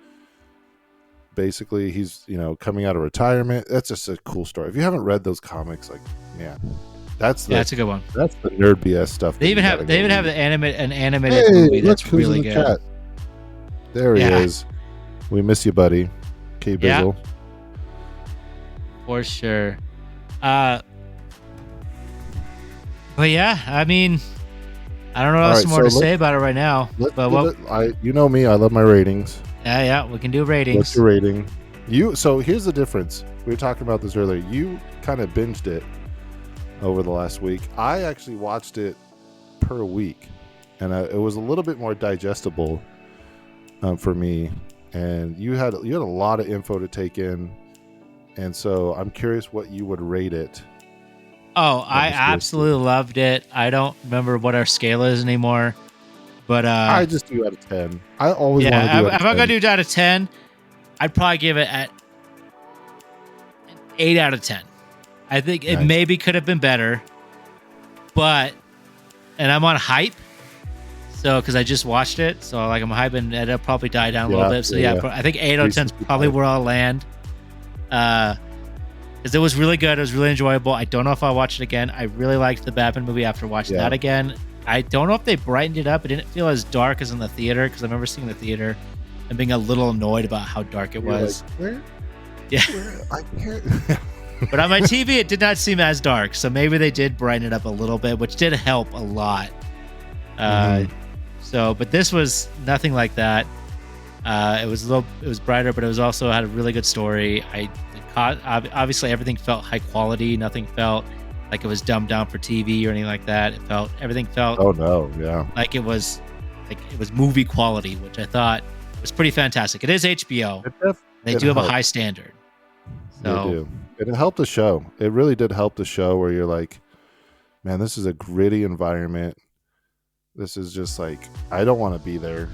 basically he's, coming out of retirement. That's just a cool story. If you haven't read those comics, like, man, that's that's a good one. That's the nerd BS stuff. They even have an animated movie that's who's really in the good. chat. There he is. We miss you, buddy. K Bizzle. For sure. But yeah, I mean, I don't know what else more to say about it right now. You know me, I love my ratings. Yeah, we can do ratings. What's your rating? So here's the difference. We were talking about this earlier. You kind of binged it over the last week. I actually watched it per week, and it was a little bit more digestible for me. And you had a lot of info to take in, and so I'm curious what you would rate it. Oh, I absolutely loved it. I don't remember what our scale is anymore, but I just do out of 10. I always want to do if I'm gonna do it out of 10, I'd probably give it at an 8 out of 10. I think it maybe could have been better, and I'm on hype, so because I just watched it, so like I'm hype, and it'll probably die down a little bit. So I think 8 out of 10 is probably where I'll land. Because it was really good. It was really enjoyable. I don't know if I'll watch it again. I really liked the Batman movie after watching that again. I don't know if they brightened it up. It didn't feel as dark as in the theater, because I remember seeing the theater and being a little annoyed about how dark it was. Like, where? Yeah. I can't. But on my TV, it did not seem as dark. So maybe they did brighten it up a little bit, which did help a lot. But this was nothing like that. It was brighter, but it was also had a really good story. Obviously everything felt high quality. Nothing felt like it was dumbed down for TV or anything like that. Everything felt like it was movie quality, which I thought was pretty fantastic. It is HBO. They do have a high standard. So. They do. It helped the show. It really did help the show, where you're like, man, this is a gritty environment. This is just like, I don't want to be there.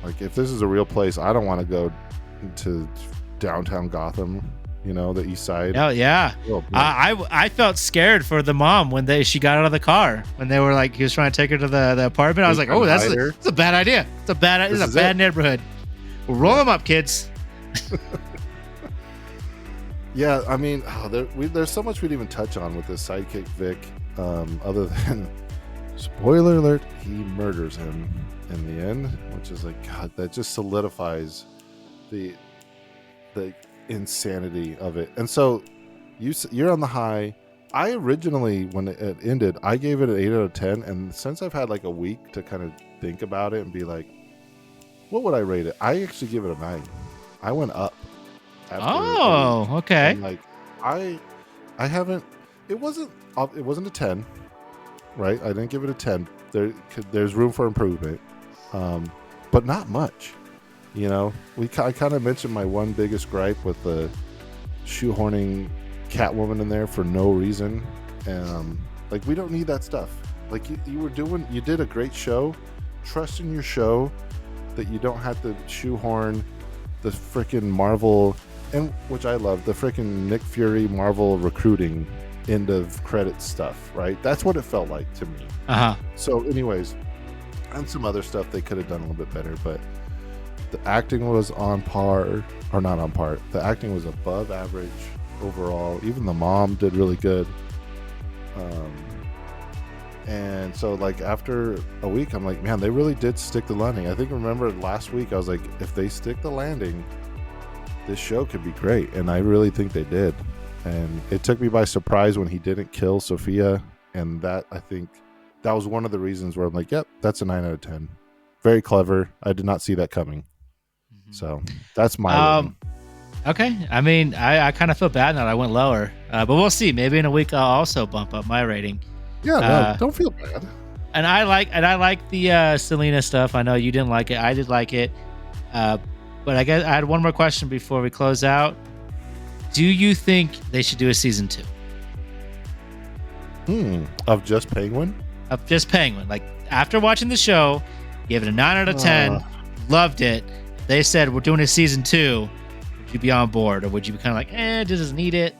Like, if this is a real place, I don't want to go to downtown Gotham, the east side. Oh, yeah. I felt scared for the mom when she got out of the car, when they were like, he was trying to take her to the apartment. I was like, oh, that's a bad idea. It's a bad neighborhood. Well, roll them up, kids. Yeah, I mean, there's so much we didn't even touch on with this sidekick Vic, other than, spoiler alert, he murders him in the end, which is like, God, that just solidifies the insanity of it. And so you're on the high. I originally, when it ended, I gave it an 8 out of 10, and since I've had like a week to kind of think about it and be like, what would I rate it? I actually give it a 9. I went up. Okay. And like, I haven't. It wasn't a 10, right? I didn't give it a 10. There's room for improvement, but not much. I kind of mentioned my one biggest gripe with the shoehorning Catwoman in there for no reason, and like, we don't need that stuff. Like, you did a great show. Trust in your show that you don't have to shoehorn the freaking Marvel, and which I love, the freaking Nick Fury Marvel recruiting end of credit stuff, right? That's what it felt like to me. So anyways, and some other stuff they could have done a little bit better, but the acting was on par, or not on par. The acting was above average overall. Even the mom did really good. And so, like, after a week, I'm like, man, they really did stick the landing. I remember last week, I was like, if they stick the landing, this show could be great. And I really think they did. And it took me by surprise when he didn't kill Sophia. And that, I think, that was one of the reasons where I'm like, yep, that's a 9 out of 10. Very clever. I did not see that coming. So that's my rating. Okay. I mean, I kind of feel bad now that I went lower. But we'll see. Maybe in a week I'll also bump up my rating. Yeah, no, don't feel bad. And I like the Selena stuff. I know you didn't like it. I did like it. But I guess I had one more question before we close out. Do you think they should do a season 2? Of just Penguin? Of just Penguin. Like after watching the show, gave it a 9 out of 10, loved it. They said we're doing a season 2. Would you be on board, or would you be kind of like, doesn't need it?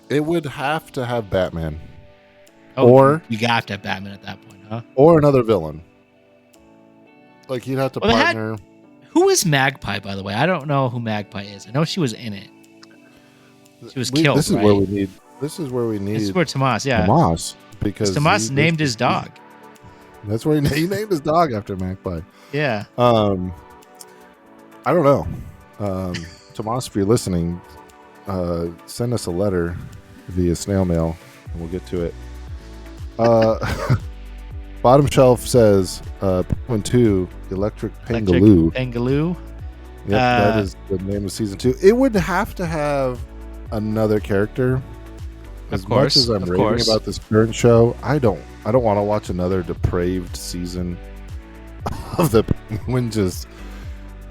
It would have to have Batman. Oh, or you got to have Batman at that point, huh? Or another villain. Like you'd have to partner. Who is Magpie, by the way? I don't know who Magpie is. I know she was in it. She was killed. This is right? where we need. This is where we need. This is where Tomas, Tomas, because Tomas named his dog. That's where he named his dog after Magpie. Yeah. I don't know. Tomas, if you're listening, send us a letter via snail mail, and we'll get to it. Bottom Shelf says Penguin 2 Electric Pengaloo. Pengaloo. Yep, that is the name of season 2. It would have to have another character. As much as I'm raving about this current show, I don't want to watch another depraved season of the Penguin just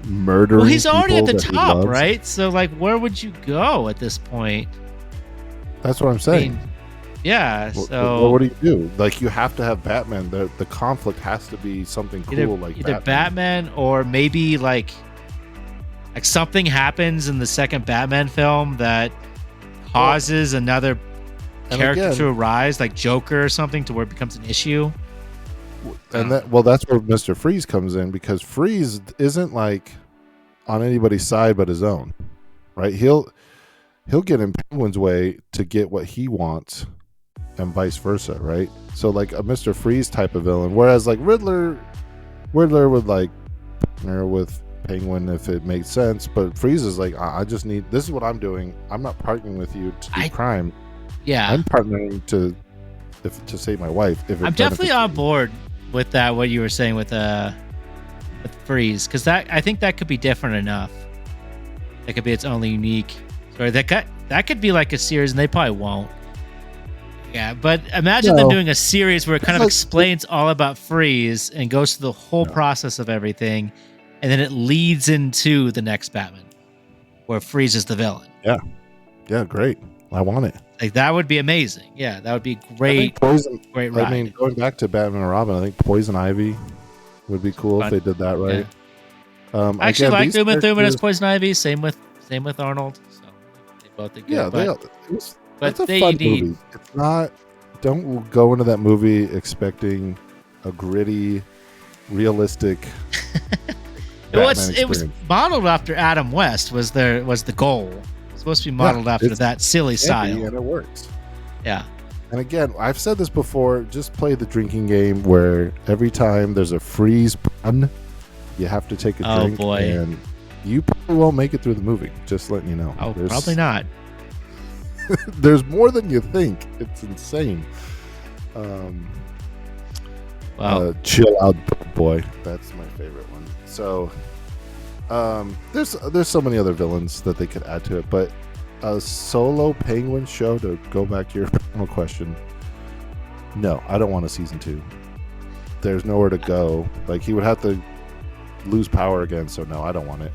murdering. Well, he's already at the top, loves. right? So, like, where would you go at this point? That's what I'm saying. I mean, yeah. Well, So, what do you do? Like, you have to have Batman. The conflict has to be something cool, either Batman or maybe like something happens in the second Batman film that causes another character to arise, like Joker or something, to where it becomes an issue. And that's where Mr. Freeze comes in, because Freeze isn't like on anybody's side but his own, right? He'll get in Penguin's way to get what he wants, and vice versa, right? So like a Mr. Freeze type of villain, whereas like Riddler would like partner with Penguin if it makes sense, but Freeze is like, I just need, this is what I'm doing. I'm not partnering with you to do crime. Yeah, I'm partnering to save my wife. I'm definitely on board with that. What you were saying with Freeze, because I think that could be different enough. That could be its only unique story. That could be like a series, and they probably won't. Yeah, but imagine them doing a series where it kind of explains all about Freeze and goes through the whole process of everything, and then it leads into the next Batman, where Freeze is the villain. Yeah, great. I want it. Like, that would be amazing. Yeah, that would be great. Great ride. I mean, going back to Batman and Robin, I think Poison Ivy would be cool if they did that right. Yeah. I actually like Uma Thurman as Poison Ivy. Same with Arnold. So they both did good. Yeah, but it's a fun movie. It's not. Don't go into that movie expecting a gritty, realistic. It was modeled after Adam West. Was the goal? Supposed to be modeled after that silly style, and it works. Yeah. And again, I've said this before, just play the drinking game where every time there's a freeze pun, you have to take a drink. Boy. And you probably won't make it through the movie, just letting you know. Oh, probably not. There's more than you think. It's insane. Chill Out Boy, that's my favorite one. So there's so many other villains that they could add to it, but a solo Penguin show, to go back to your original question, no, I don't want a season 2. There's nowhere to go. Like, he would have to lose power again, so no, I don't want it.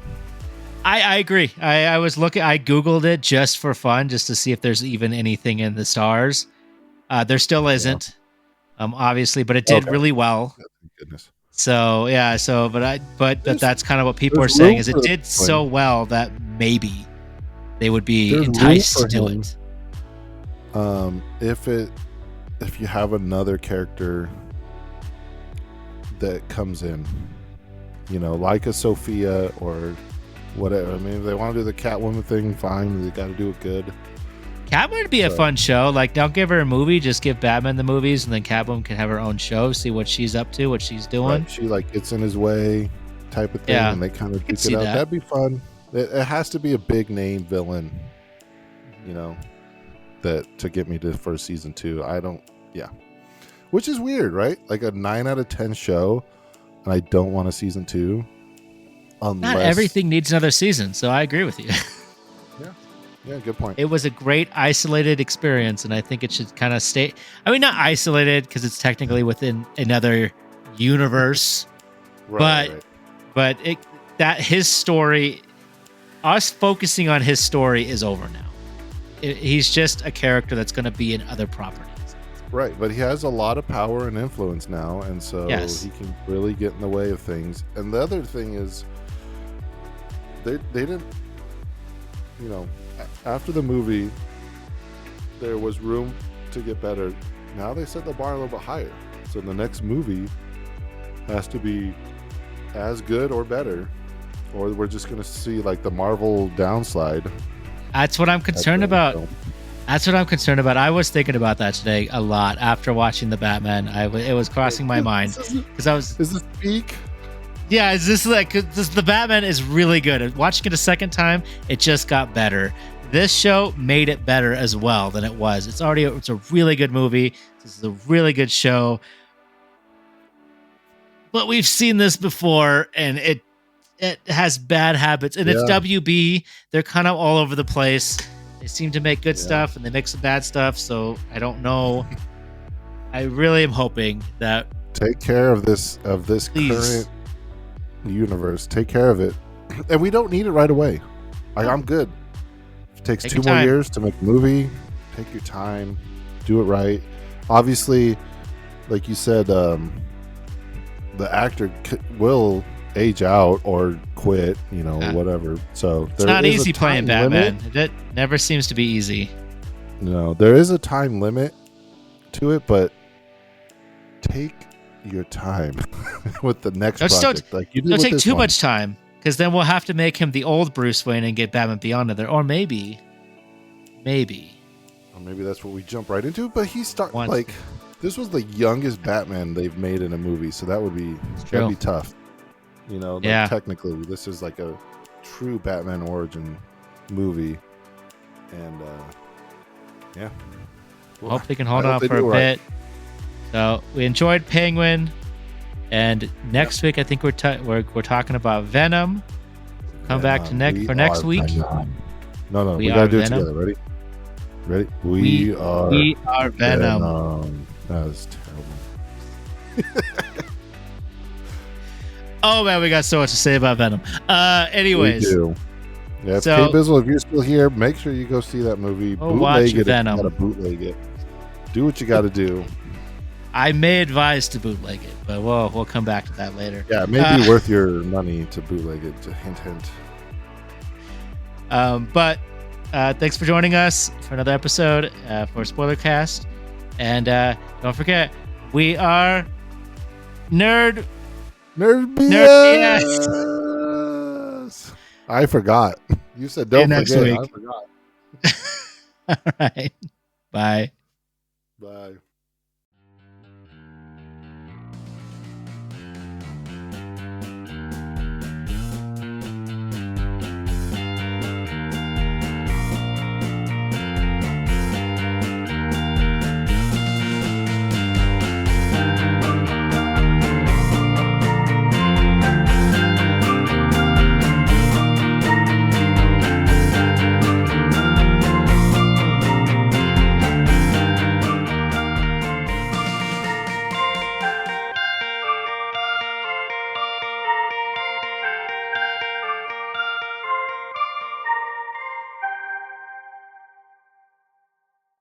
I agree. I was looking, I Googled it just for fun, just to see if there's even anything in the stars. There still isn't, obviously, but it did really well. Thank goodness. So yeah, but that's kind of what people are saying, is it did so well that maybe they would be enticed to do it. If you have another character that comes in, like a Sophia or whatever. I mean, if they want to do the Catwoman thing, fine. They got to do it good. Catwoman would be a fun show. Like, don't give her a movie, just give Batman the movies, and then Catwoman can have her own show, see what she's up to, what she's doing. Right. She gets in his way type of thing, and they kind of duke it out. That'd be fun. It has to be a big name villain, that to get me for season 2. Which is weird, right? Like a 9 out of 10 show, and I don't want a season 2. Not everything needs another season, so I agree with you. Yeah. Yeah, good point. It was a great isolated experience, and I think it should kind of stay. I mean, not isolated because it's technically within another universe, but Right. but that his story, us focusing on his story, is over now. He's just a character that's going to be in other properties. Right, but he has a lot of power and influence now, and so Yes. he can really get in the way of things. And the other thing is, they didn't, after the movie, there was room to get better. Now they set the bar a little bit higher, so the next movie has to be as good or better, or we're just going to see like the Marvel downslide. That's what I'm concerned about. That's what I'm concerned about. I was thinking about that today a lot after watching the Batman. It was crossing my mind because I was. Is this peak? Yeah, is this like the Batman is really good. Watching it a second time, it just got better. This show made it better as well than it was. It's a really good movie. This is a really good show. But we've seen this before, and it has bad habits. And it's WB. They're kind of all over the place. They seem to make good stuff, and they make some bad stuff. So I don't know. I really am hoping that take care of this please. current universe. Take care of it, and we don't need it right away. I'm good. If it takes 2 more years to make a movie, take your time, do it right. Obviously, like you said, the actor will age out or quit, whatever. So it's not easy playing Batman. It never seems to be easy. No, there is a time limit to it, but take your time with the next project. Don't take too much time, because then we'll have to make him the old Bruce Wayne and get Batman Beyond in there, or maybe. Or maybe that's what we jump right into. But this was the youngest Batman they've made in a movie, so that'd be tough. Technically, this is like a true Batman origin movie, and hope they can hold on for a bit. So we enjoyed Penguin, and next week I think we're talking about Venom. Come back to next week. No, we gotta do it together. Ready? We are Venom. That was terrible. Oh man, we got so much to say about Venom. Anyways, we do. Yeah, K-Bizzle, if you're still here, make sure you go see that movie. Bootleg it. Venom. You gotta bootleg it. Do what you gotta do. I may advise to bootleg it, but we'll come back to that later. Yeah, it may be worth your money to bootleg it. Hint. But thanks for joining us for another episode for Spoilercast, and don't forget, we are Nerd BS. I forgot. You said don't forget. I forgot. All right. Bye. Bye.